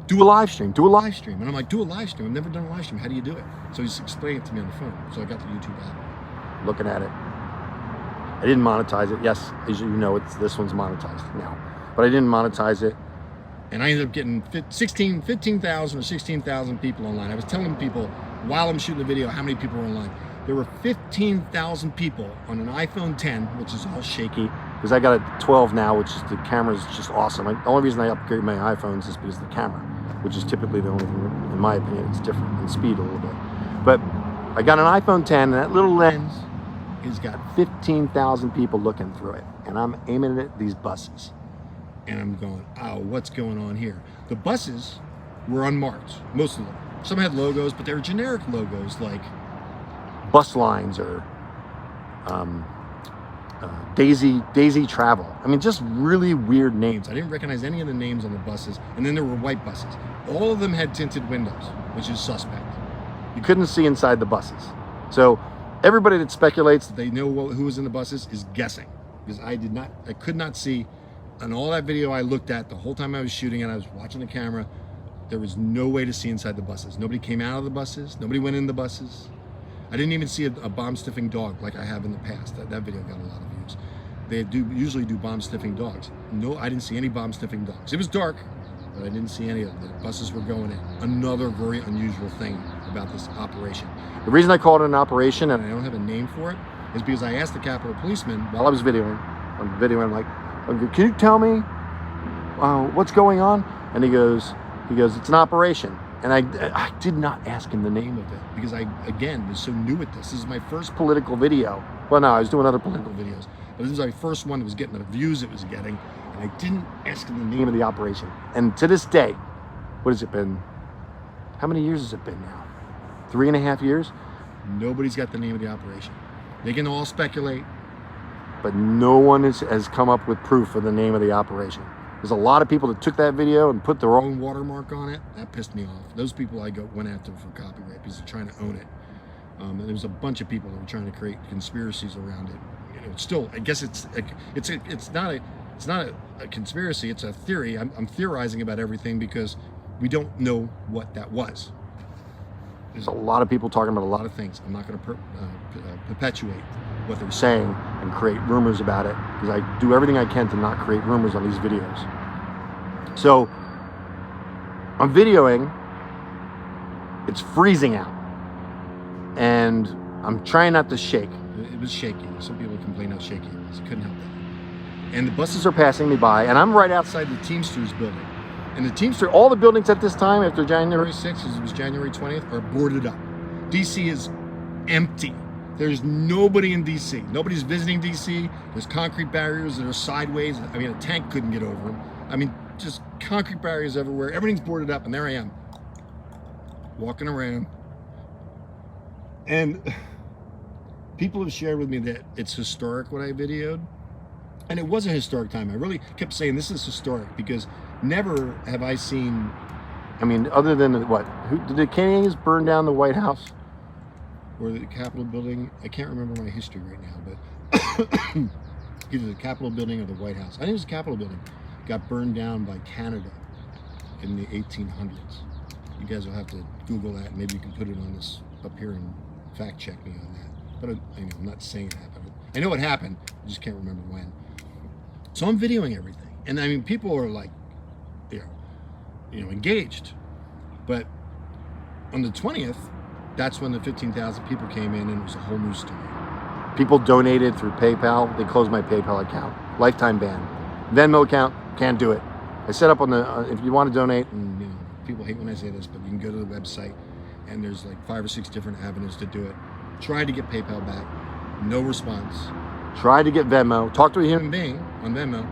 do a live stream, do a live stream. And I'm like, do a live stream? I've never done a live stream. How do you do it? So he's explaining it to me on the phone. So I got the YouTube app, looking at it. I didn't monetize it. Yes, as you know, this one's monetized now, but I didn't monetize it. And I ended up getting 15,000 or 16,000 people online. I was telling people while I'm shooting the video how many people were online. There were 15,000 people on an iPhone 10, which is all shaky, because I got a 12 now, which is, the camera is just awesome. The only reason I upgrade my iPhones is because of the camera, which is typically the only thing, in my opinion, it's different in speed a little bit. But I got an iPhone 10, and that little lens has got 15,000 people looking through it, and I'm aiming it at these buses. And I'm going, oh, what's going on here? The buses were unmarked, most of them. Some had logos, but they were generic logos like Bus Lines or Daisy Travel. I mean, just really weird names. I didn't recognize any of the names on the buses. And then there were white buses. All of them had tinted windows, which is suspect. You couldn't see inside the buses. So everybody that speculates that they know who was in the buses is guessing, because I could not see. On all that video I looked at the whole time I was shooting, and I was watching the camera, there was no way to see inside the buses. Nobody came out of the buses. Nobody went in the buses. I didn't even see a bomb-sniffing dog like I have in the past. That video got a lot of views. They usually do bomb-sniffing dogs. No, I didn't see any bomb-sniffing dogs. It was dark, but I didn't see any of them. The buses were going in. Another very unusual thing about this operation. The reason I called it an operation, and I don't have a name for it, is because I asked the Capitol policeman while I was videoing. I'm like, can you tell me what's going on? And he goes, it's an operation. And I did not ask him the name of it, because I, again, was so new at this. This is my first political video. Well, no, I was doing other political videos, but this is my first one that was getting the views it was getting, and I didn't ask him the name of the operation. And to this day, what has it been? How many years has it been now? 3.5 years? Nobody's got the name of the operation. They can all speculate, but no one has come up with proof of the name of the operation. There's a lot of people that took that video and put their own watermark on it. That pissed me off. Those people went after for copyright because they're trying to own it. And there was a bunch of people that were trying to create conspiracies around it. You know, still, I guess it's not a conspiracy. It's a theory. I'm theorizing about everything because We don't know what that was. There's a lot of people talking about a lot of things. I'm not going to perpetuate what they're saying and create rumors about it, because I do everything I can to not create rumors on these videos. So I'm videoing, it's freezing out, and I'm trying not to shake. It was shaky. Some people complain how shaky it was. I couldn't help it. And the buses are passing me by, and I'm right outside the Teamsters building. And the Teamster, all the buildings at this time, after January 6th, as it was January 20th, are boarded up. DC is empty. There's nobody in DC. Nobody's visiting DC. There's concrete barriers that are sideways. I mean, a tank couldn't get over them. I mean, just concrete barriers everywhere. Everything's boarded up, and there I am, walking around. And people have shared with me that it's historic what I videoed. And it was a historic time. I really kept saying this is historic, because never have I seen, I mean, other than what? Did the Canadians burn down the White House? Or the Capitol building? I can't remember my history right now, but either the Capitol building or the White House. I think it was the Capitol building. Got burned down by Canada in the 1800s. You guys will have to Google that. Maybe you can put it on this up here and fact check me on that. But I'm not saying it happened. I know it happened. I just can't remember when. So I'm videoing everything. And I mean, people are like, engaged. But on the 20th, that's when the 15,000 people came in, and it was a whole new story. People donated through PayPal. They closed my PayPal account. Lifetime ban. Venmo account, can't do it. I set up on the, if you want to donate, and people hate when I say this, but you can go to the website, and there's like 5 or 6 different avenues to do it. Tried to get PayPal back, no response. Tried to get Venmo, talked to a human being on Venmo,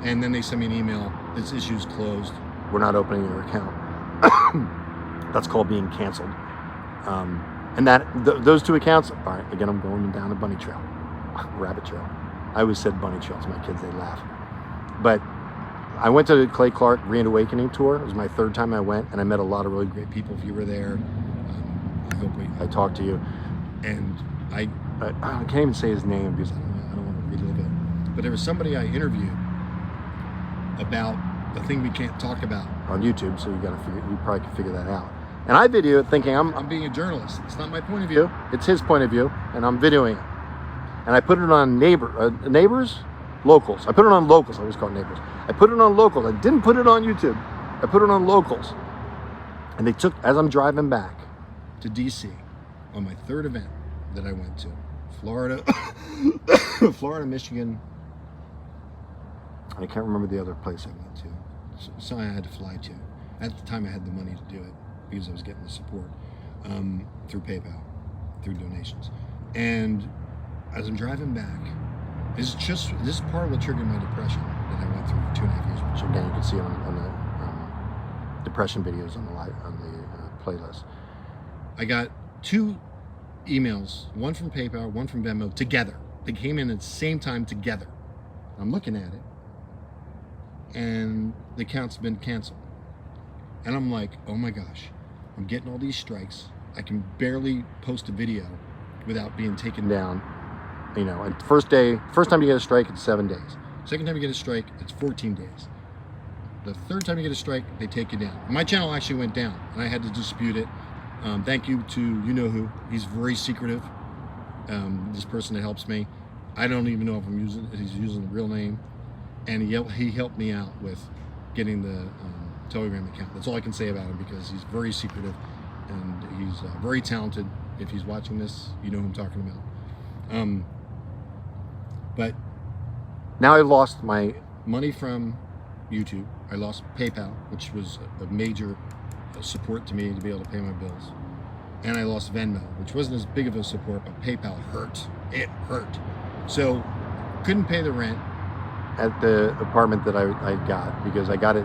and then they sent me an email, this issue's closed, we're not opening your account. That's called being canceled. And those 2 accounts, all right, again, I'm going down a bunny trail, rabbit trail. I always said bunny trail to my kids, they laugh. But I went to the Clay Clark Grand Awakening tour. It was my 3rd time I went, and I met a lot of really great people. If you were there, I hope I talked to you. And I can't even say his name because I don't want to relive it. But there was somebody I interviewed about the thing we can't talk about on YouTube, so you probably can figure that out. And I video it thinking I'm being a journalist. It's not my point of view. It's his point of view, and I'm videoing it. And I put it on Neighbors? Locals. I put it on Locals. I always call it Neighbors. I put it on Locals. I didn't put it on YouTube. I put it on Locals. And they took, as I'm driving back to DC on my 3rd event that I went to, Florida, Florida, Michigan, I can't remember the other place I went to. So I had to fly to. At the time I had the money to do it because I was getting the support through PayPal, through donations. And as I'm driving back, this is part of what triggered my depression that I went through for 2.5 years, which again you can see on the depression videos on the playlist. I got 2 emails, one from PayPal, one from Venmo, together. They came in at the same time together. I'm looking at it, and the account's been canceled. And I'm like, oh my gosh, I'm getting all these strikes. I can barely post a video without being taken down. And first time you get a strike, it's 7 days. Second time you get a strike, it's 14 days. The 3rd time you get a strike, they take you down. My channel actually went down, and I had to dispute it. Thank you to you-know-who. He's very secretive. This person that helps me. I don't even know if he's using the real name. And he helped me out with getting the Telegram account. That's all I can say about him, because he's very secretive, and he's very talented. If he's watching this, you know who I'm talking about. But now I've lost my money from YouTube. I lost PayPal, which was a major support to me to be able to pay my bills. And I lost Venmo, which wasn't as big of a support, but PayPal hurt. It hurt. So couldn't pay the rent at the apartment that I got, because I got it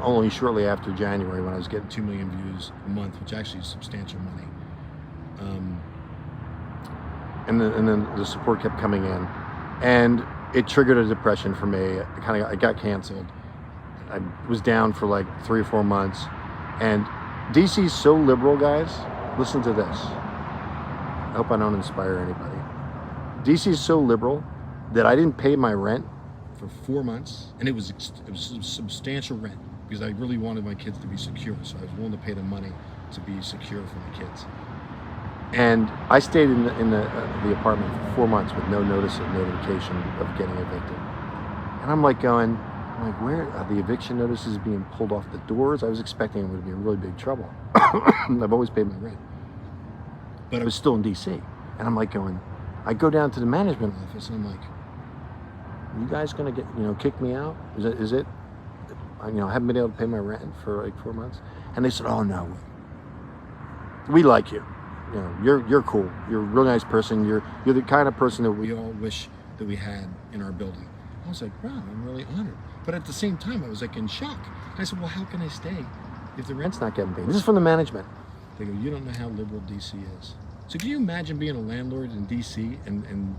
only shortly after January, when I was getting 2 million views a month, which actually is substantial money. And then the support kept coming in, and it triggered a depression for me. I got canceled. I was down for like 3 or 4 months, and DC's so liberal, guys. Listen to this. I hope I don't inspire anybody. DC's so liberal that I didn't pay my rent for 4 months, and it was a substantial rent because I really wanted my kids to be secure, so I was willing to pay the money to be secure for my kids. And I stayed in the apartment for 4 months with no notice of notification of getting evicted. And I'm like where are the eviction notices being pulled off the doors? I was expecting it would be in really big trouble. I've always paid my rent, but I was still in DC, and I'm like I go down to the management office, and I'm like, you guys gonna get, kick me out? Is it? I haven't been able to pay my rent for like 4 months. And they said, oh no, we like you. You're cool. You're a real nice person. You're the kind of person that we all wish that we had in our building. I was like, wow, I'm really honored. But at the same time, I was like in shock. I said, well, how can I stay if the rent's not getting paid? This is from the management. They go, you don't know how liberal DC is. So can you imagine being a landlord in DC and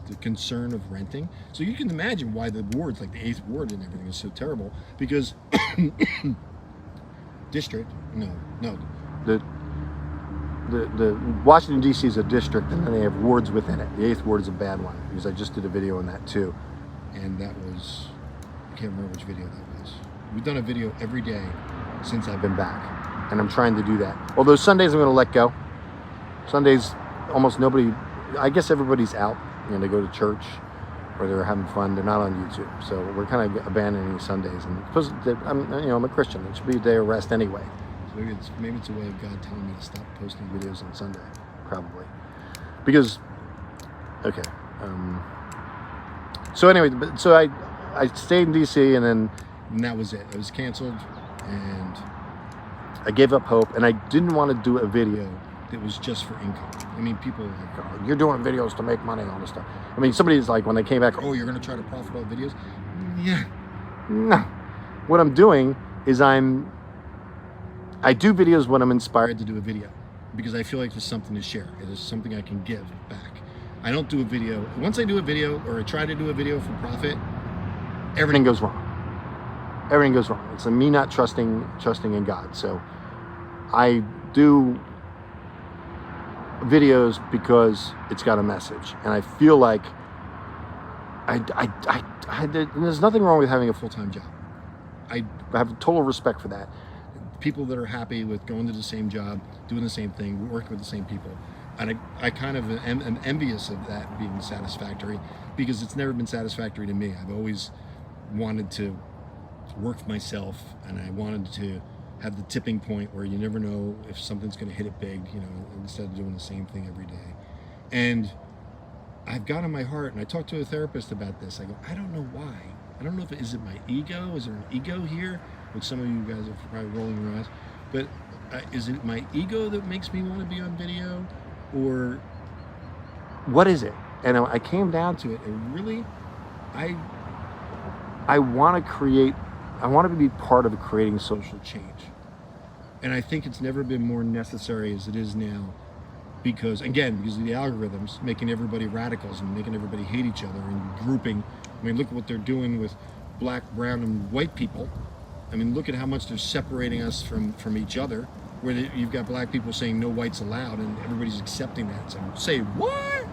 the concern of renting? So you can imagine why the wards, like the 8th ward and everything, is so terrible, because the Washington DC is a district, and then they have wards within it. The 8th ward is a bad one, because I just did a video on that too, and that was, I can't remember which video that was. We've done a video every day since I've been back, and I'm trying to do that. Although Sundays I'm going to let go. Sundays, almost nobody, I guess everybody's out. They go to church or they're having fun. They're not on YouTube, so we're kind of abandoning Sundays. And because I'm a Christian, it should be a day of rest anyway. So maybe it's a way of God telling me to stop posting videos on Sunday, probably. Because, okay. So anyway, so I stayed in DC, and that was it. It was canceled, and I gave up hope, and I didn't want to do a video that was just for income. I mean, people are like, oh, you're doing videos to make money and all this stuff. I mean, somebody's like, when they came back, oh, you're going to try to profit off videos? Yeah. No. What I'm doing is I do videos when I'm inspired to do a video, because I feel like there's something to share. There's something I can give back. I don't do a video. Once I do a video, or I try to do a video for profit, everything goes wrong. Everything goes wrong. It's me not trusting in God. So I do videos because it's got a message, and I feel like there's nothing wrong with having a full-time job. I have total respect for that. People that are happy with going to the same job, doing the same thing, working with the same people, and I kind of am envious of that being satisfactory, because it's never been satisfactory to me. I've always wanted to work for myself, and I wanted to have the tipping point where you never know if something's going to hit it big, instead of doing the same thing every day. And I've got in my heart, and I talked to a therapist about this. I go, I don't know why. I don't know if is it my ego? Is there an ego here? Which some of you guys are probably rolling your eyes. But is it my ego that makes me want to be on video? Or what is it? And I came down to it, and really, I want to be part of creating social change. And I think it's never been more necessary as it is now, because of the algorithms making everybody radicals and making everybody hate each other and grouping. I mean, look at what they're doing with black, brown, and white people. I mean, look at how much they're separating us from each other, where you've got black people saying no whites allowed, and everybody's accepting that. So say, what?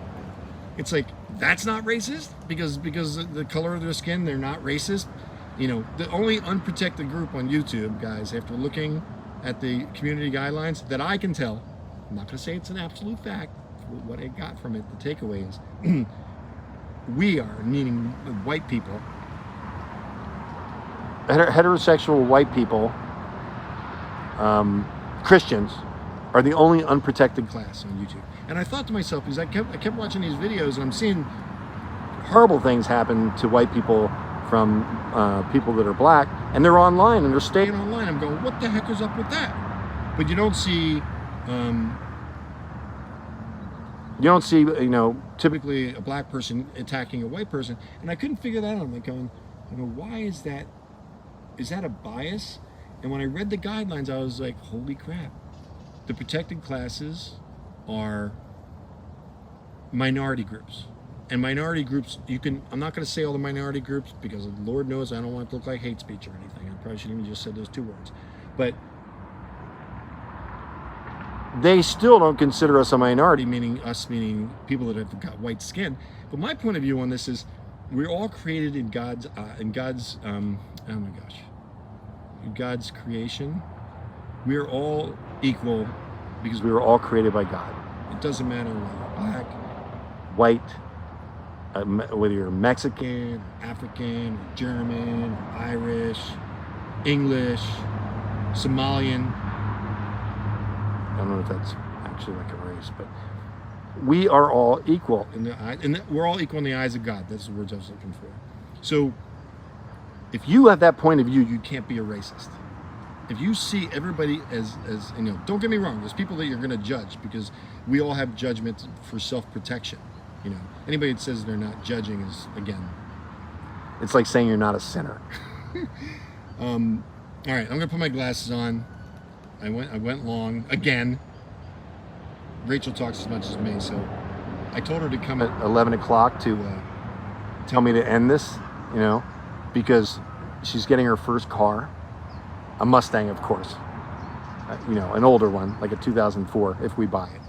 It's like, that's not racist? Because the color of their skin, they're not racist? The only unprotected group on YouTube, guys, after looking at the community guidelines that I can tell, I'm not going to say it's an absolute fact, what I got from it, the takeaway is, we are, meaning white people, heterosexual white people, Christians, are the only unprotected class on YouTube. And I thought to myself, because I kept watching these videos, and I'm seeing horrible things happen to white people from people that are black, and they're online, and they're staying online. I'm going, what the heck is up with that? But you don't see, typically a black person attacking a white person, and I couldn't figure that out. I'm going, why is that? Is that a bias? And when I read the guidelines, I was like, holy crap. The protected classes are minority groups. And minority groups, I'm not going to say all the minority groups, because Lord knows I don't want it to look like hate speech or anything. I probably shouldn't even just said those 2 words. But they still don't consider us a minority, meaning people that have got white skin. But my point of view on this is, we're all created in God's oh my gosh, in God's creation. We are all equal because we were all created by God. It doesn't matter whether you're black, white, whether you're Mexican, African, German, Irish, English, Somalian. I don't know if that's actually like a race, but we are all equal in the eye, and we're all equal in the eyes of God. That's the words I was looking for. So if you have that point of view, you can't be a racist. If you see everybody as you know, don't get me wrong, there's people that you're going to judge because we all have judgment for self-protection. You know, anybody that says they're not judging is, again, it's like saying you're not a sinner. All right, I'm going to put my glasses on. I went long again. Rachel talks as much as me, so I told her to come at 11 o'clock to tell me to end this, you know, because she's getting her first car, a Mustang, of course, you know, an older one, like a 2004, if we buy it,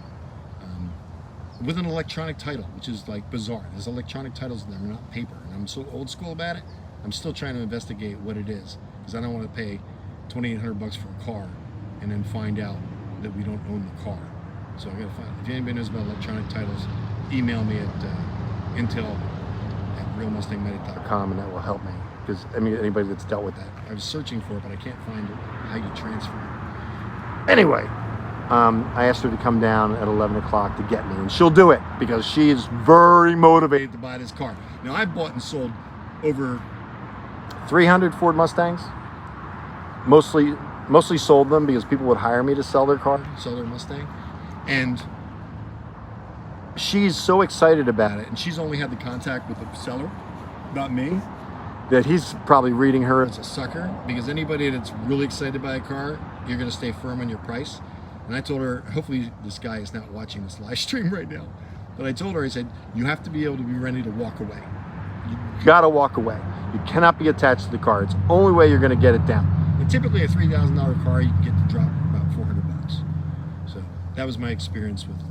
with an electronic title, which is like bizarre. There's electronic titles in there, they're not paper, and I'm so old school about it. I'm still trying to investigate what it is, because I don't want to pay $2,800 for a car and then find out that we don't own the car. So I gotta find, if anybody knows about electronic titles, email me at intel@realmustangmedic.com, and that will help me, because I mean, anybody that's dealt with that. I was searching for it, but I can't find it, how you transfer it. Anyway, I asked her to come down at 11 o'clock to get me, and she'll do it because she is very motivated to buy this car. Now, I've bought and sold over 300 Ford Mustangs. Mostly sold them because people would hire me to sell their car, sell their Mustang. And she's so excited about it, and she's only had the contact with the seller, not me, that he's probably reading her as a sucker, because anybody that's really excited to buy a car, you're going to stay firm on your price. And I told her, hopefully this guy is not watching this live stream right now, but I told her, I said, you have to be able to be ready to walk away. You got to walk away. You cannot be attached to the car. It's the only way you're going to get it down. And typically a $3,000 car, you can get the drop about $400. So that was my experience with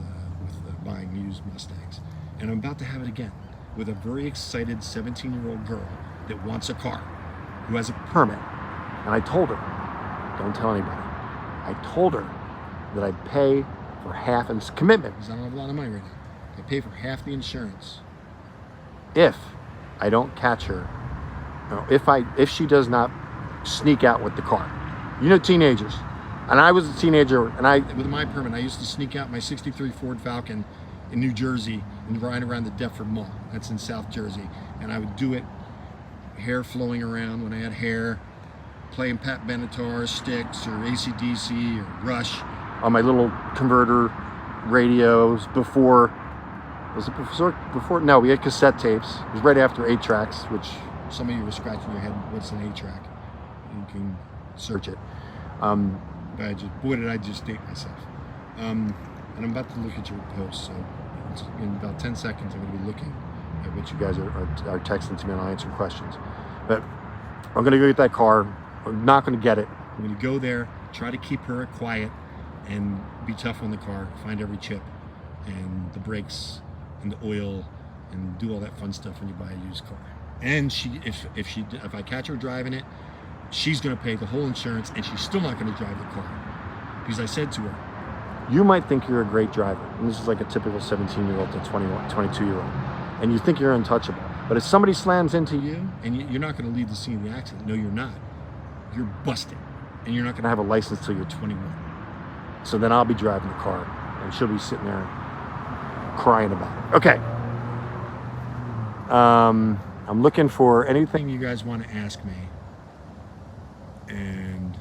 buying used Mustangs. And I'm about to have it again with a very excited 17-year-old girl that wants a car, who has a permit. And I told her, don't tell anybody. I told her that I'd pay for half, and it's a commitment because I don't have a lot of money right now. I pay for half the insurance if I don't catch her, if she does not sneak out with the car. You know, teenagers. And I was a teenager, and with my permit, I used to sneak out my '63 Ford Falcon in New Jersey and ride around the Deptford Mall. That's in South Jersey. And I would do it, hair flowing around when I had hair, playing Pat Benatar, Styx, or AC/DC, or Rush on my little converter radios before. Was it before? No, we had cassette tapes. It was right after 8-tracks, which some of you were scratching your head, what's an 8-track? You can search it. But boy, did I just date myself. And I'm about to look at your post, so in about 10 seconds, I'm going to be looking at what you guys are texting to me, and I'll answer questions. But I'm going to go get that car. I'm not going to get it. I'm going to go there, try to keep her quiet, and be tough on the car, find every chip, and the brakes, and the oil, and do all that fun stuff when you buy a used car. And if I catch her driving it, she's going to pay the whole insurance, and she's still not going to drive the car. Because I said to her, you might think you're a great driver, and this is like a typical 17-year-old to 21, 22-year-old, and you think you're untouchable. But if somebody slams into you, and you're not going to leave the scene of the accident, no, you're not. You're busted, and you're not going to have a license till you're 21. So then I'll be driving the car, and she'll be sitting there crying about it. Okay. I'm looking for anything you guys want to ask me. And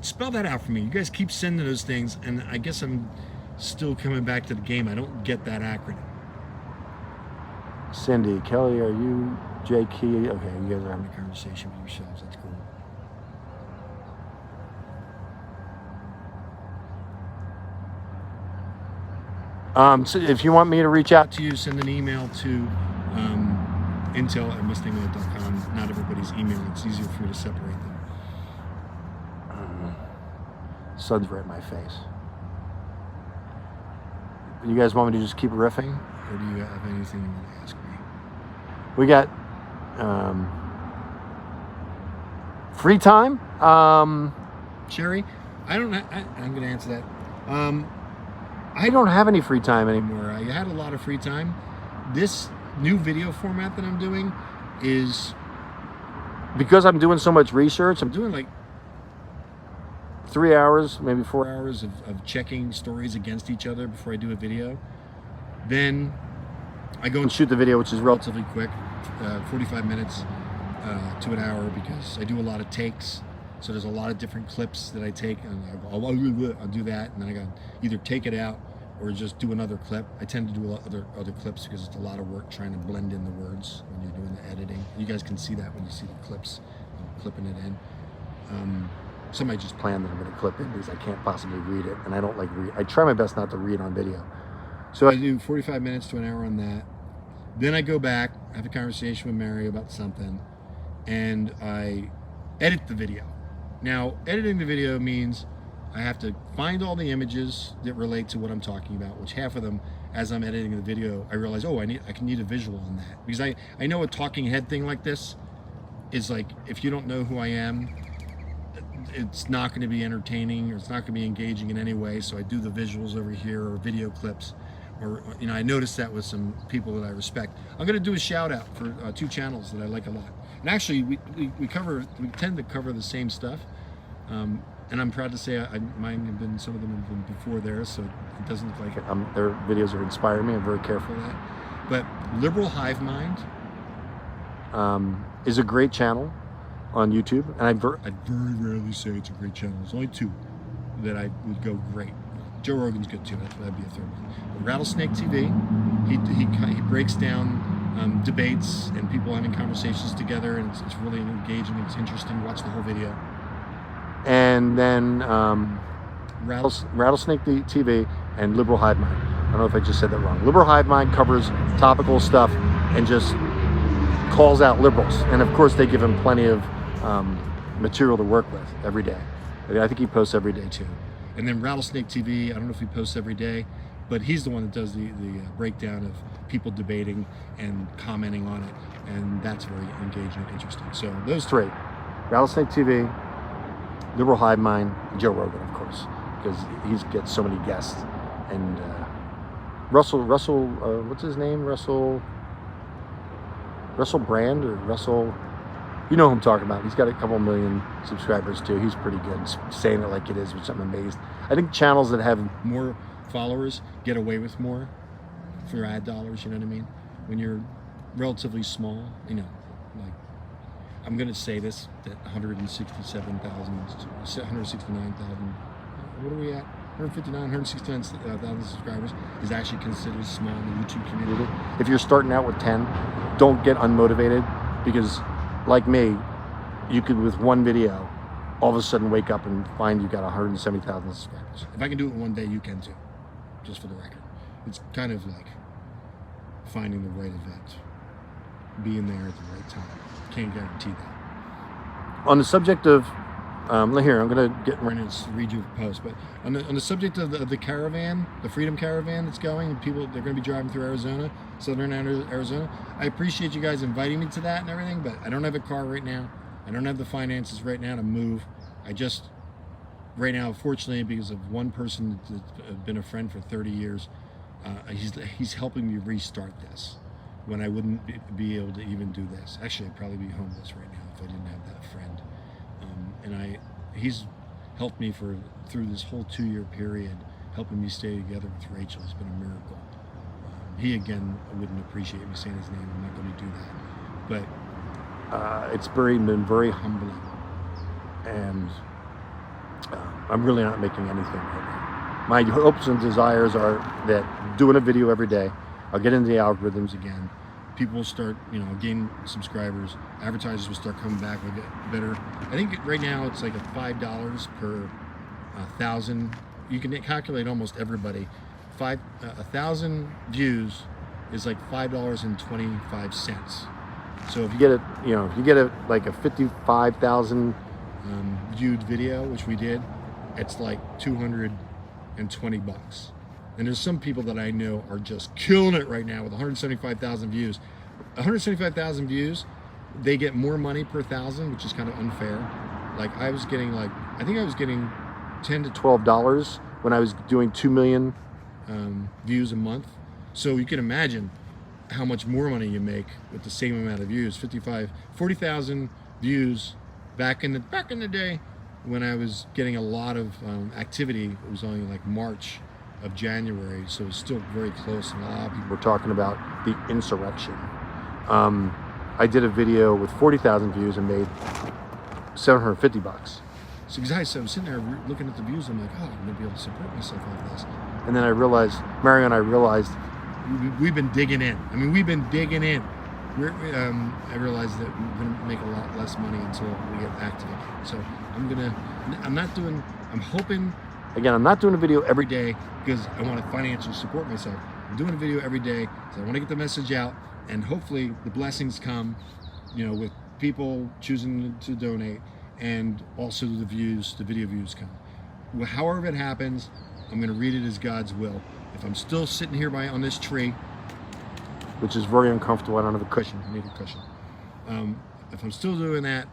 spell that out for me. You guys keep sending those things, and I guess I'm still coming back to the game. I don't get that acronym. Cindy, Kelly, are you J. Key? Okay, you guys are having a conversation with yourselves. That's cool. So if you want me to reach out to you, send an email to intel@MustangMedic.com. Not everybody's emailing. It's easier for you to separate them. Sun's right in my face. You guys want me to just keep riffing, or do you have anything you want to ask me? We got free time. Sherry, I'm going to answer that. I don't have any free time anymore. I had a lot of free time. This new video format that I'm doing is because I'm doing so much research. I'm doing like 3 hours, maybe 4 hours of checking stories against each other before I do a video. Then I go and shoot the video, which is relatively quick, 45 minutes to an hour, because I do a lot of takes. So there's a lot of different clips that I take, and I'll do that, and then I got to either take it out or just do another clip. I tend to do other clips because it's a lot of work trying to blend in the words when you're doing the editing. You guys can see that when you see the clips, clipping it in. Some I just plan that I'm going to clip in because I can't possibly read it, and I don't like read. I try my best not to read on video. So I do 45 minutes to an hour on that. Then I go back, have a conversation with Mary about something, and I edit the video. Now, editing the video means I have to find all the images that relate to what I'm talking about, which half of them, as I'm editing the video, I realize, oh, I can need a visual on that. Because I know a talking head thing like this is like, if you don't know who I am, it's not going to be entertaining, or it's not going to be engaging in any way. So I do the visuals over here, or video clips, or, you know, I noticed that with some people that I respect. I'm going to do a shout out for 2 channels that I like a lot. And actually, we tend to cover the same stuff. And I'm proud to say mine have been, some of them have been before theirs, so it doesn't look like it. Their videos are inspiring me. I'm very careful of that. But Liberal Hive Mind is a great channel on YouTube, and I very rarely say it's a great channel. There's only 2 that I would go great. Joe Rogan's good too. That'd be a 3rd one. But Rattlesnake TV, he breaks down debates and people having conversations together, and it's really engaging. It's interesting. Watch the whole video. And then Rattlesnake TV and Liberal Hive Mind. I don't know if I just said that wrong. Liberal Hive Mind covers topical stuff and just calls out liberals. And of course, they give him plenty of material to work with every day. I think he posts every day too. And then Rattlesnake TV, I don't know if he posts every day, but he's the one that does the breakdown of people debating and commenting on it. And that's very engaging and interesting. So those 3, Rattlesnake TV, Liberal Hive Mind, Joe Rogan, of course, because he gets so many guests. And Russell, what's his name? Russell Brand, or Russell, you know who I'm talking about. He's got a couple million subscribers too. He's pretty good, saying it like it is, which I'm amazed. I think channels that have more followers get away with more for ad dollars, you know what I mean? When you're relatively small, you know, like, I'm going to say this, that 169,000, what are we at? 169,000 subscribers is actually considered small in the YouTube community. If you're starting out with 10, don't get unmotivated, because like me, you could, with one video, all of a sudden wake up and find you got 170,000 subscribers. If I can do it in one day, you can too, just for the record. It's kind of like finding the right event, being there at the right time. Can't guarantee that. On the subject of, here, I'm going to get ready to read you a post, but on the subject of the caravan, the Freedom Caravan that's going, and people, they're going to be driving through Arizona, southern Arizona. I appreciate you guys inviting me to that and everything, but I don't have a car right now. I don't have the finances right now to move. Right now, fortunately, because of one person that's been a friend for 30 years, he's helping me restart this, when I wouldn't be able to even do this. Actually, I'd probably be homeless right now if I didn't have that friend. And he's helped me through this whole 2-year period, helping me stay together with Rachel. It's been a miracle. He, again, wouldn't appreciate me saying his name. I'm not going to do that. But it's been very humbling. And I'm really not making anything right now. My hopes and desires are that doing a video every day, I'll get into the algorithms again. People will start, gain subscribers. Advertisers will start coming back. We'll get better. I think right now it's like $5 per 1,000. You can calculate almost everybody. 1,000 views is like $5.25. So if you get like a 55,000 viewed video, which we did, it's like $220. And there's some people that I know are just killing it right now with 175,000 views. 175,000 views, they get more money per thousand, which is kind of unfair. Like I was getting I think I was getting $10 to $12 when I was doing 2 million views a month. So you can imagine how much more money you make with the same amount of views. 40,000 views back in the day when I was getting a lot of activity. It was only like March of January, so it's still very close, and a lot of people were talking about the insurrection. I did a video with 40,000 views and made $750. So guys, I was sitting there looking at the views, I'm like, oh, I'm gonna be able to support myself off this. And then I realized, Mario and I realized, we've been digging in. I mean, we've been digging in. I realized that we're gonna make a lot less money until we get active again. So I'm hoping, again, I'm not doing a video every day because I want to financially support myself. I'm doing a video every day because I want to get the message out, and hopefully the blessings come, with people choosing to donate, and also the video views come. However it happens, I'm going to read it as God's will. If I'm still sitting here on this tree, which is very uncomfortable, I don't have a cushion, I need a cushion. If I'm still doing that,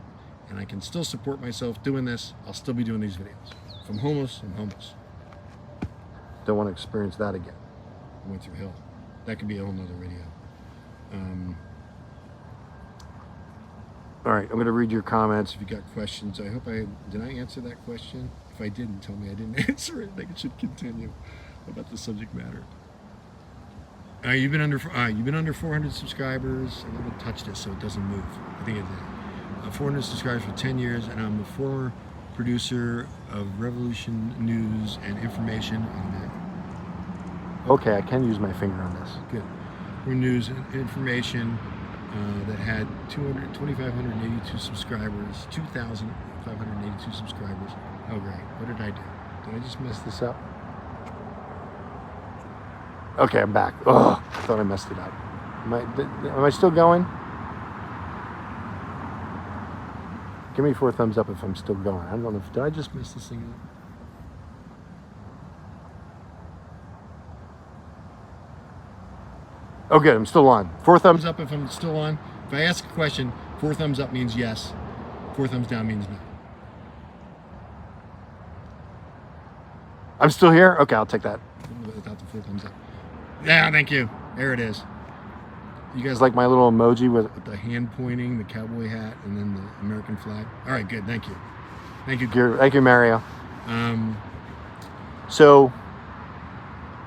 and I can still support myself doing this, I'll still be doing these videos. If I'm homeless, I'm homeless. Don't want to experience that again. I went through hell. That could be a whole nother video. All right, I'm going to read your comments if you got questions. I hope did I answer that question? If I didn't, tell me I didn't answer it. I think it should continue about the subject matter. You've been under 400 subscribers. I haven't touched it so it doesn't move. I think it did. 400 subscribers for 10 years, and I'm a former producer of Revolution News and Information on that. Okay, I can use my finger on this. Good. For news and information that had 2,582 subscribers, 2,582 subscribers. Oh, great. What did I do? Did I just mess this up? Okay, I'm back. Oh, I thought I messed it up. Am I still going? Give me 4 thumbs up if I'm still going. I don't know did I just mess this thing up? Oh, good. I'm still on. 4 thumbs up if I'm still on. If I ask a question, 4 thumbs up means yes. 4 thumbs down means no. I'm still here? Okay, I'll take that. Without the 4 thumbs up. Yeah, thank you. There it is. You guys like my little emoji with the hand pointing, the cowboy hat, and then the American flag? All right, good. Thank you. Thank you. Thank you, Mario. So,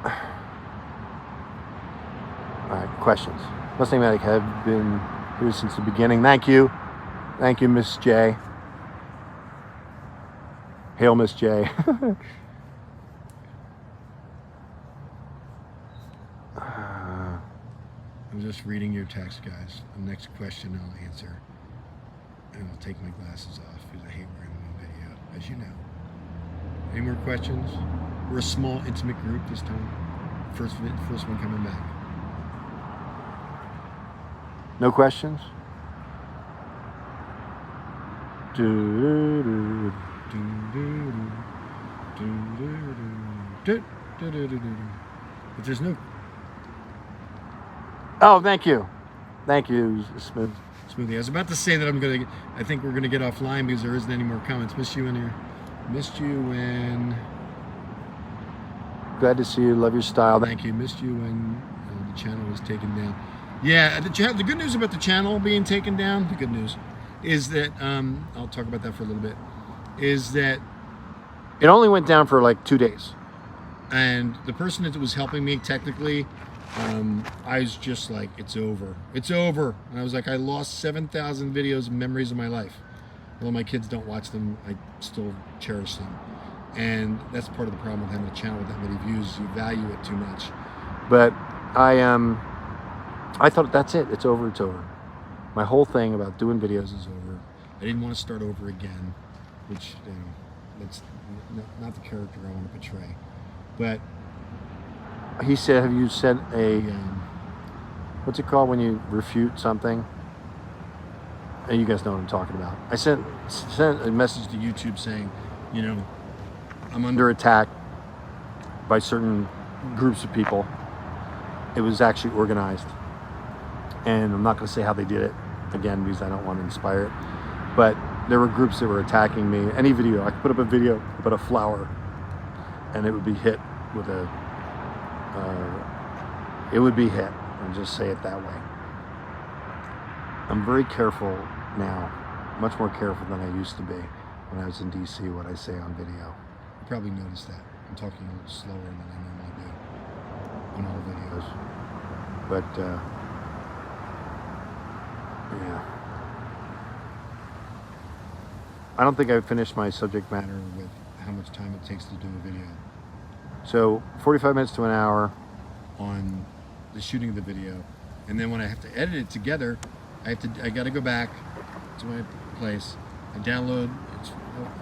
all right, questions. MustangMedic have been here since the beginning. Thank you. Thank you, Miss J. Hail, Miss J. I'm just reading your text, guys. The next question I'll answer. And I'll take my glasses off because I hate wearing them on video, as you know. Any more questions? We're a small, intimate group this time. First one coming back. No questions? If there's no... Oh, thank you. Thank you, Smoothie. I was about to say that I think we're gonna get offline because there isn't any more comments. Missed you in here. Missed you when... Glad to see you. Love your style. Thank you. Missed you when the channel was taken down. Yeah, the good news about the channel being taken down, the good news, is that, I'll talk about that for a little bit, is that it only went down for like 2 days. And the person that was helping me technically, I was just like, it's over. It's over. And I was like, I lost 7,000 videos and memories of my life. Although my kids don't watch them, I still cherish them. And that's part of the problem with having a channel with that many views. You value it too much. But I thought, that's it. It's over. It's over. My whole thing about doing videos is over. I didn't want to start over again, which, that's not the character I want to portray. But he said, have you sent a, what's it called when you refute something? And you guys know what I'm talking about. I sent a message to YouTube saying, I'm under attack by certain groups of people. It was actually organized. And I'm not going to say how they did it, again, because I don't want to inspire it. But there were groups that were attacking me. Any video, I could put up a video about a flower, and it would be hit with a, it would be hit, I'll just say it that way. I'm very careful now, much more careful than I used to be when I was in DC, what I say on video. You probably noticed that. I'm talking a little slower than I normally do on all videos. But, yeah. I don't think I've finished my subject matter with how much time it takes to do a video. So 45 minutes to an hour on the shooting of the video, and then when I have to edit it together, I got to go back to my place. I download.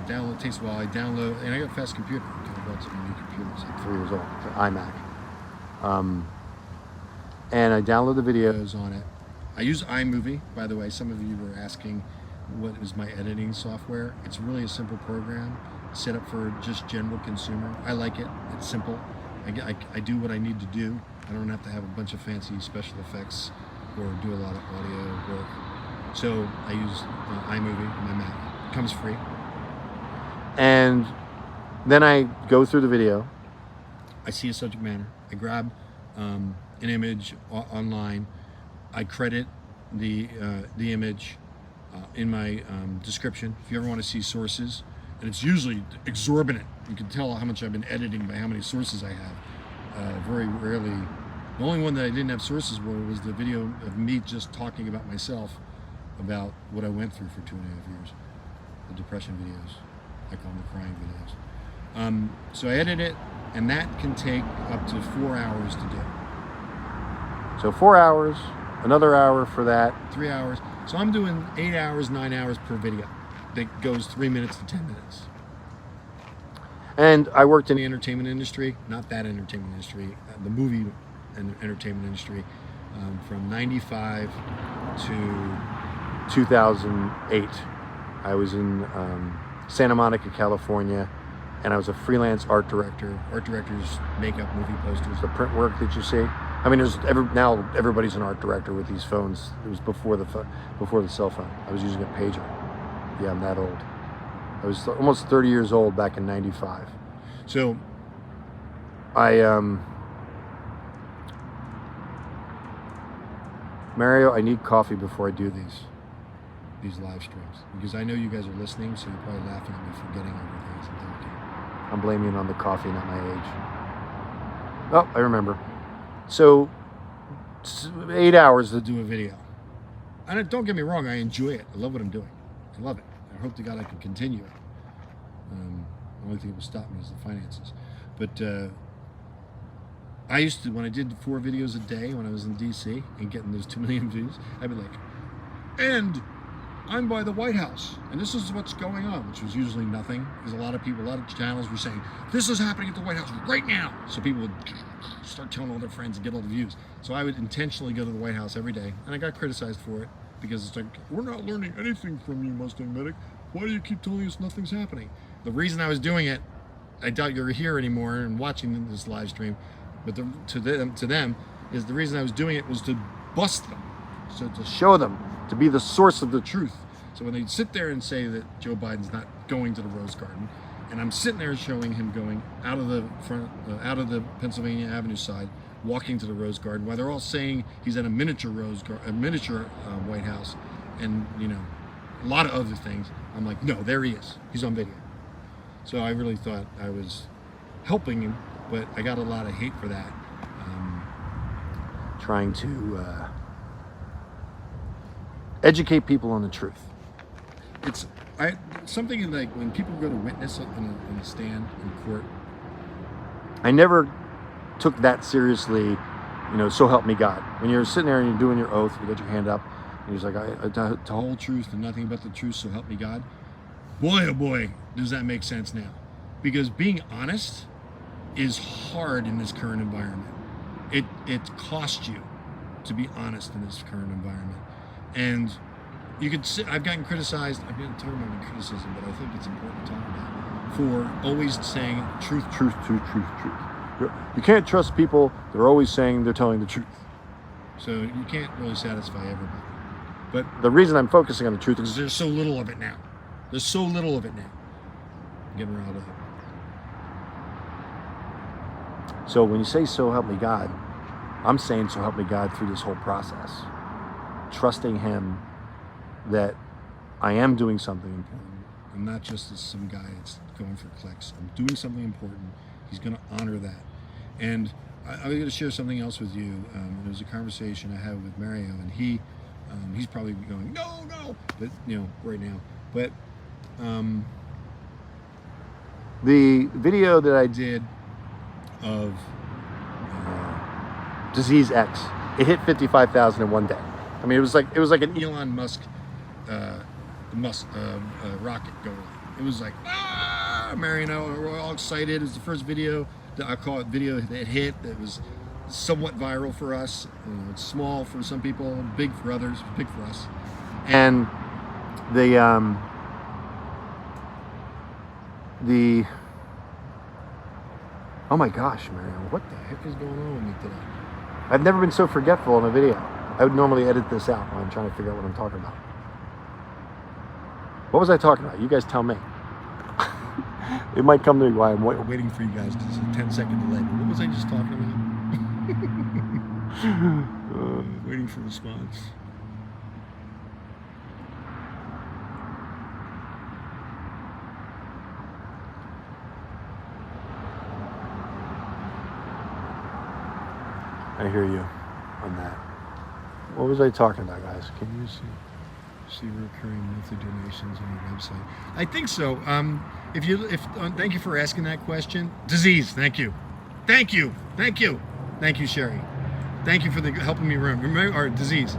It takes a while. I download, and I got a fast computer. I bought some new computers, like 3 years old, it's an iMac. And I download the videos on it. I use iMovie, by the way. Some of you were asking what is my editing software. It's really a simple program set up for just general consumer. I like it. It's simple. I do what I need to do. I don't have to have a bunch of fancy special effects or do a lot of audio work. So I use iMovie on my Mac. It comes free. And then I go through the video. I see a subject matter. I grab an image online. I credit the image in my description. If you ever want to see sources, and it's usually exorbitant. You can tell how much I've been editing by how many sources I have. Very rarely. The only one that I didn't have sources for was the video of me just talking about myself, about what I went through for 2.5 years. The depression videos. I call them the crying videos. So I edit it, and that can take up to 4 hours to do. So 4 hours, another hour for that. 3 hours. So I'm doing 8 hours, 9 hours per video. That goes 3 minutes to 10 minutes. And I worked in the entertainment industry, not that entertainment industry, the movie and entertainment industry, from 95 to 2008. I was in Santa Monica, California, and I was a freelance art director. Art directors make up movie posters, the print work that you see. I mean, now everybody's an art director with these phones. It was before the cell phone. I was using a pager. Yeah, I'm that old. I was almost 30 years old back in 95. So Mario, I need coffee before I do these live streams, because I know you guys are listening, so you're probably laughing at me for getting everything as I'm talking. I'm blaming it on the coffee, not my age. Oh, I remember. So 8 hours to do a video. And don't get me wrong, I enjoy it. I love what I'm doing. I love it. I hope to God I can continue it. The only thing that will stop me is the finances. But I used to, when I did 4 videos a day when I was in DC and getting those 2 million views, I'd be like, and I'm by the White House, and this is what's going on, which was usually nothing, because a lot of channels were saying, this is happening at the White House right now. So people would start telling all their friends and get all the views. So I would intentionally go to the White House every day, and I got criticized for it, because it's like, we're not learning anything from you, Mustang Medic. Why do you keep telling us nothing's happening? The reason I was doing it, I doubt you're here anymore and watching this live stream, but to them is the reason I was doing it was to bust them, so to show them, to be the source of the truth. So when they sit there and say that Joe Biden's not going to the Rose Garden, and I'm sitting there showing him going out of the front, out of the Pennsylvania Avenue side, walking to the Rose Garden, while they're all saying he's at a miniature White House, and a lot of other things. I'm like, no, there he is. He's on video. So I really thought I was helping him, but I got a lot of hate for that. Trying to educate people on the truth. It's something like when people go to witness in a stand in court. I never took that seriously, so help me God. When you're sitting there and you're doing your oath, you got your hand up, and he's like, to whole truth and nothing but the truth, so help me God. Boy, oh boy, does that make sense now. Because being honest is hard in this current environment. It costs you to be honest in this current environment. And you could say, I've gotten criticized, I've been talking about criticism, but I think it's important to talk about, for always saying truth, truth, truth, truth, truth. You can't trust people that are always saying they're telling the truth. So you can't really satisfy everybody. But the reason I'm focusing on the truth is there's so little of it now. There's so little of it now. I'm getting riled up. So when you say so help me God, I'm saying so help me God through this whole process. Trusting him that I am doing something important. I'm not just some guy that's going for clicks. I'm doing something important. He's going to honor that. And I'm going to share something else with you. There was a conversation I had with Mario, and he's probably going, no, but right now. But the video that I did of Disease X, it hit 55,000 in one day. I mean, it was like an Elon Musk rocket going. It was like, Mary and I were all excited. It was the first video that I call it video that hit. That was somewhat viral for us. It's small for some people, big for others, big for us. And the oh my gosh, Mario, what the heck is going on with me today? I've never been so forgetful in a video. I would normally edit this out when I'm trying to figure out what I'm talking about. What was I talking about? You guys tell me. It might come to me while I'm waiting for you guys because it's a 10-second delay. But what was I just talking about? Waiting for response. I hear you on that. What was I talking about, guys? Can you see recurring monthly donations on your website? I think so. Thank you for asking that question. Disease, thank you, Sherry. Thank you for helping me remember our disease.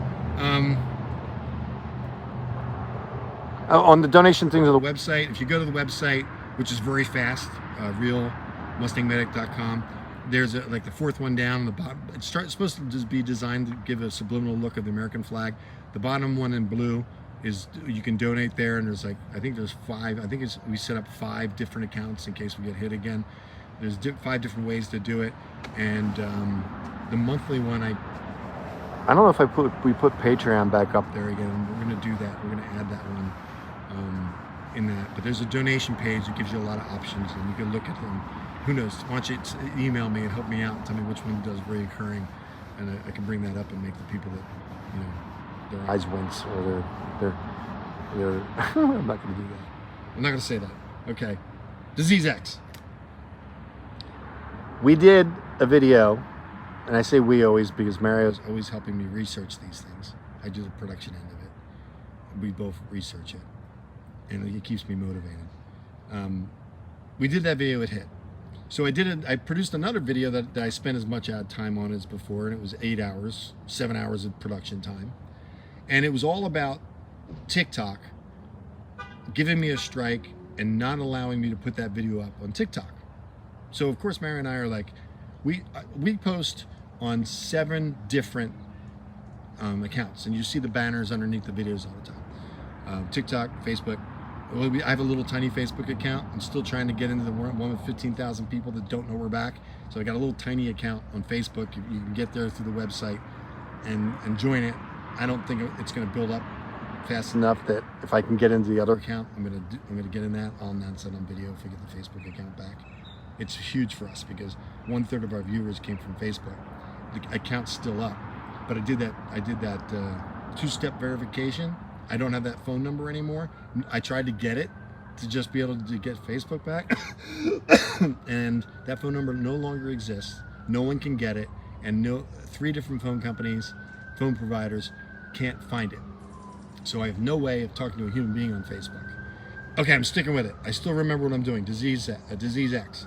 On the donation things on the website, if you go to the website, which is very fast, realmustangmedic.com. There's like the fourth one down on the bottom. It's supposed to just be designed to give a subliminal look of the American flag. The bottom one in blue is you can donate there, and there's I think there's 5. I think we set up 5 different accounts in case we get hit again. There's 5 different ways to do it, and the monthly one I don't know if we put Patreon back up there again. We're gonna do that. We're gonna add that one in that. But there's a donation page that gives you a lot of options, and you can look at them. Who knows? Why don't you email me and help me out and tell me which one does reoccurring, and I can bring that up and make the people that their eyes wince or they're I'm not going to do that. I'm not going to say that. Okay. Disease X. We did a video, and I say we always because Mario's always helping me research these things. I do the production end of it. We both research it, and it keeps me motivated. We did that video, it hit. So I produced another video that I spent as much ad time on as before, and it was 8 hours, 7 hours of production time. And it was all about TikTok giving me a strike and not allowing me to put that video up on TikTok. So of course, Mary and I are like, we post on 7 different accounts, and you see the banners underneath the videos all the time. TikTok, Facebook. I have a little tiny Facebook account. I'm still trying to get into the one with 15,000 people that don't know we're back. So I got a little tiny account on Facebook. You can get there through the website and join it. I don't think it's going to build up fast enough that if I can get into the other account, I'm going to get in that. I'll announce it on video if we get the Facebook account back. It's huge for us because 1/3 of our viewers came from Facebook. The account's still up, but I did that 2-step verification. I don't have that phone number anymore. I tried to get it to just be able to get Facebook back. And that phone number no longer exists. No one can get it. And 3 different phone companies, phone providers can't find it. So I have no way of talking to a human being on Facebook. Okay, I'm sticking with it. I still remember what I'm doing. Disease X.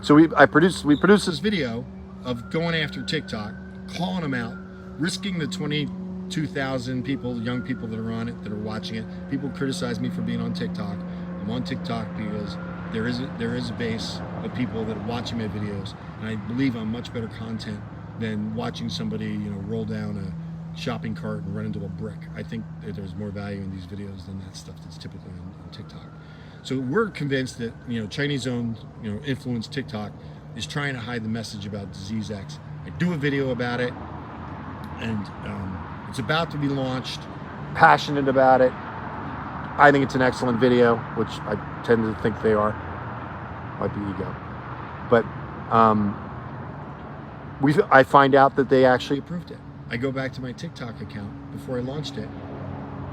So we produced this video of going after TikTok, calling them out, risking the 22,000 people, young people that are on it, that are watching it. People criticize me for being on TikTok. I'm on TikTok because there is a base of people that are watching my videos, and I believe I'm much better content than watching somebody, roll down a shopping cart and run into a brick. I think that there's more value in these videos than that stuff that's typically on TikTok. So we're convinced that, Chinese-owned, influenced TikTok is trying to hide the message about disease X. I do a video about it, and it's about to be launched. Passionate about it. I think it's an excellent video, which I tend to think they are. Might be ego, but I find out that they actually approved it. I go back to my TikTok account before I launched it,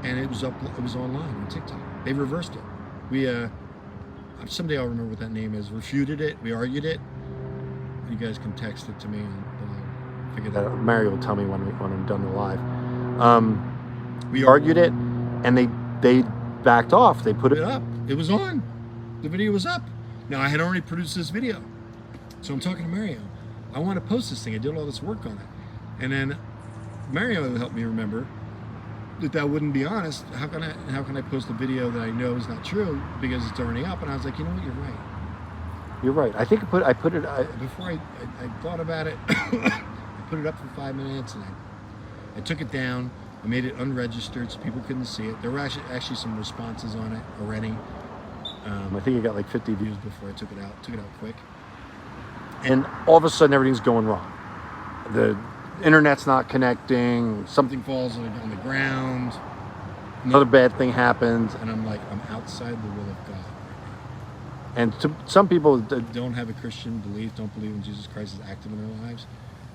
and it was online on TikTok. They reversed it. We someday I'll remember what that name is. Refuted it. We argued it. You guys can text it to me, and I'll figure that out. Mario will tell me when I'm done the live. We argued it, and they backed off. They put it up. It was on. The video was up. Now, I had already produced this video, so I'm talking to Mario. I want to post this thing. I did all this work on it, and then Mario helped me remember that wouldn't be honest. How can I post a video that I know is not true because it's already up? And I was like, you know what? You're right. You're right. I think before I thought about it. I put it up for 5 minutes, and I took it down. I made it unregistered so people couldn't see it. There were actually some responses on it already. I think it got like 50 views before I took it out. Took it out quick. And all of a sudden, everything's going wrong. The internet's not connecting. Something falls on the ground. Another bad thing happens, and I'm like, I'm outside the will of God right now. And to some people that don't have a Christian belief, don't believe in Jesus Christ is active in their lives.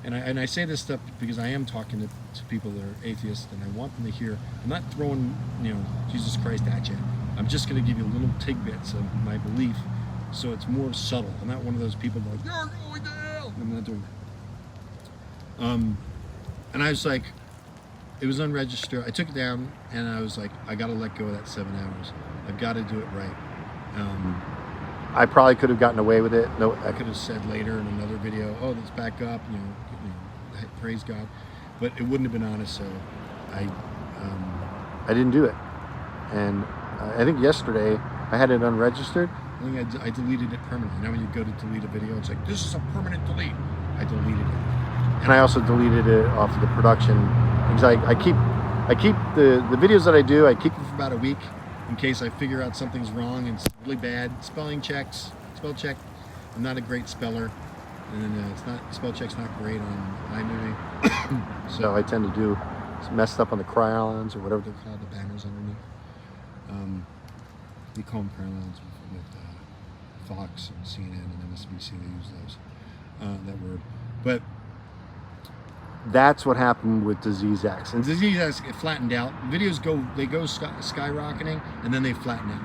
And I say this stuff because I am talking to people that are atheists, and I want them to hear. I'm not throwing Jesus Christ at you. I'm just going to give you little tidbits of my belief, so it's more subtle. I'm not one of those people going, "You're going to hell." I'm not doing that. And I was like, it was unregistered. I took it down, and I was like, I got to let go of that 7 hours. I've got to do it right. I probably could have gotten away with it. No, I could have said later in another video, "Oh, let's back up." Praise God, but it wouldn't have been honest. So I didn't do it. And I think yesterday I had it unregistered. I think I deleted it permanently. Now when you go to delete a video, it's like, this is a permanent delete. I deleted it, and I also deleted it off of the production because I keep the videos that I do. I keep them for about a week in case I figure out something's wrong and it's really bad. Spell check. I'm not a great speller, and spell check's not great on iMovie. So I tend to do messed up on the crayons or whatever they're called, the banners underneath. We call them crayons with Fox and CNN and MSNBC. They use those that word, but that's what happened with Disease X. And Disease X, it flattened out. Videos go skyrocketing, and then they flatten out.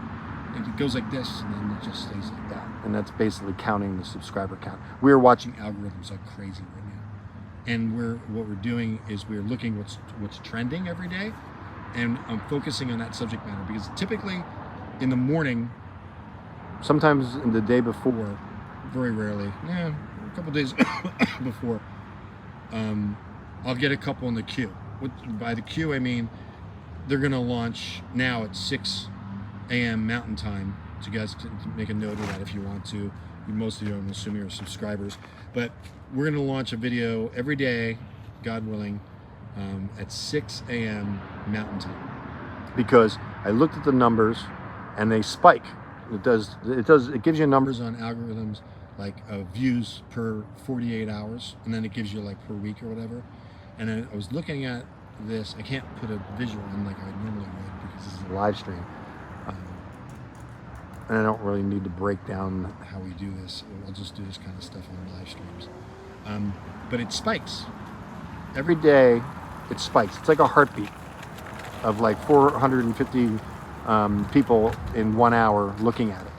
It goes like this, and then it just stays like that. And that's basically counting the subscriber count. We're watching algorithms like crazy right now. And what we're doing is we're looking what's trending every day, and I'm focusing on that subject matter because typically in the morning, sometimes in the day before, very rarely, a couple days before, I'll get a couple in the queue. By the queue, I mean they're going to launch now at 6 a.m. Mountain Time. So you guys can make a note of that if you want to. Most of you, I'm assuming, are subscribers. But we're going to launch a video every day, God willing, at 6 a.m. Mountain Time. Because I looked at the numbers, and they spike. It gives you numbers on algorithms like views per 48 hours, and then it gives you like per week or whatever. And then I was looking at this. I can't put a visual in like I normally would because this is a live stream. And I don't really need to break down how we do this. I'll just do this kind of stuff on live streams. But it spikes. Every day it spikes. It's like a heartbeat of like 450 people in 1 hour looking at it.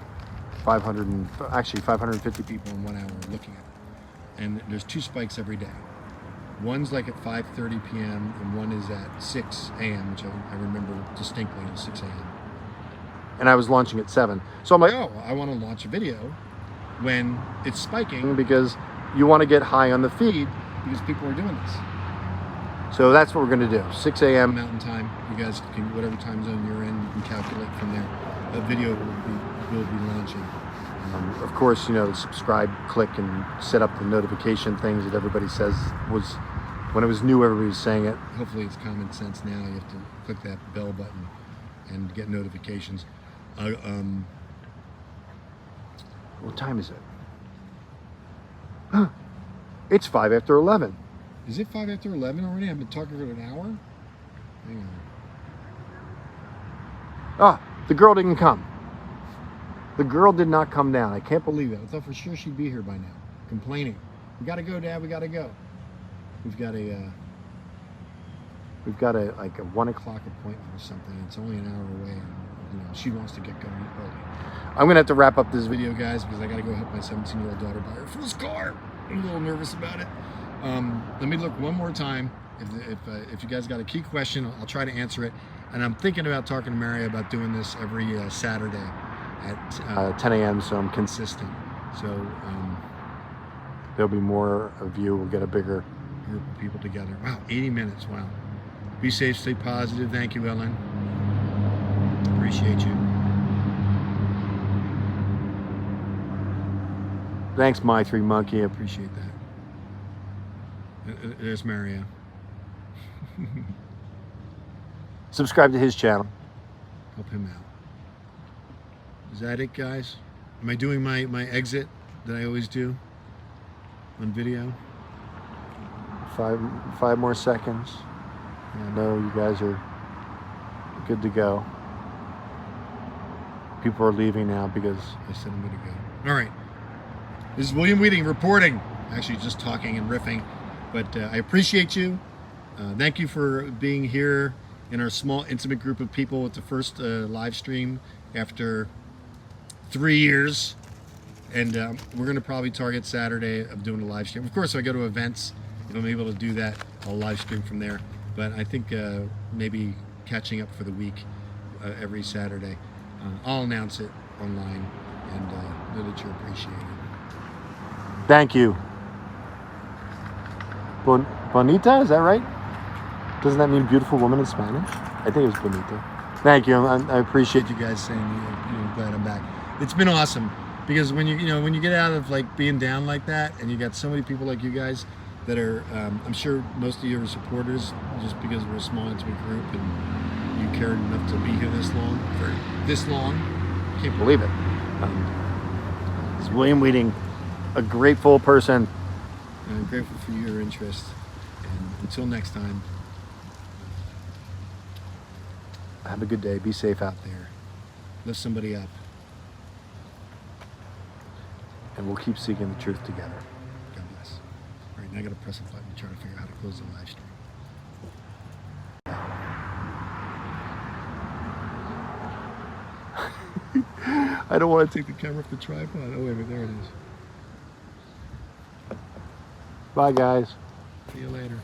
550 people in 1 hour looking at it. And there's 2 spikes every day. One's like at 5:30 p.m. and one is at 6 a.m., which I remember distinctly at 6 a.m. And I was launching at 7. So I'm like, oh, I want to launch a video when it's spiking because you want to get high on the feed because people are doing this. So that's what we're going to do. 6 a.m. Mountain Time. You guys can, whatever time zone you're in, you can calculate from there. A video will be launching. Of course, the subscribe, click, and set up the notification things that everybody says was, when it was new, everybody was saying it. Hopefully it's common sense now. You have to click that bell button and get notifications. What time is it? It's 5 after 11. Is it 5 after 11 already? I've been talking for an hour? Hang on. Ah, the girl didn't come. The girl did not come down. I can't believe it. I thought for sure she'd be here by now. Complaining. We gotta go, Dad, we gotta go. We've got a like a 1 o'clock appointment or something. It's only an hour away, and you know, she wants to get going early. I'm gonna have to wrap up this video, guys, because I gotta go help my 17-year-old daughter buy her first car. I'm a little nervous about it. Let me look one more time. If you guys got a key question, I'll try to answer it. And I'm thinking about talking to Mary about doing this every Saturday at 10 a.m. so I'm consistent. So there'll be more of you. We'll get a bigger group of people together. Wow, 80 minutes. Wow. Be safe, stay positive. Thank you, Ellen. Appreciate you. Thanks, My Three Monkey. I appreciate that. There's Mario. Subscribe to his channel. Help him out. Is that it, guys? Am I doing my exit that I always do on video? Five more seconds. I know you guys are good to go. People are leaving now because I said I'm good to go. All right. This is William Wieting reporting. Actually, just talking and riffing. But I appreciate you. Thank you for being here in our small, intimate group of people with the first live stream after 3 years. And we're going to probably target Saturday of doing a live stream. Of course, if I go to events, if I'm able to do that, I'll live stream from there. But I think maybe catching up for the week every Saturday. I'll announce it online and know that you're appreciated. Thank you. Bonita, is that right? Doesn't that mean beautiful woman in Spanish? I think it was bonita. Thank you. I appreciate you guys saying you're glad I'm back. It's been awesome because when you get out of like being down like that, and you got so many people like you guys that are, I'm sure most of you are supporters just because we're a small, intimate group, and you cared enough to be here this long for this long. I can't believe it. This is William Wieting, a grateful person. I'm grateful for your interest. And until next time, have a good day. Be safe out there. Lift somebody up. And we'll keep seeking the truth together. God bless. All right, now I got to press a button to try to figure out how to close the live stream. I don't want to take the camera off the tripod. Oh, wait a minute. There it is. Bye, guys. See you later.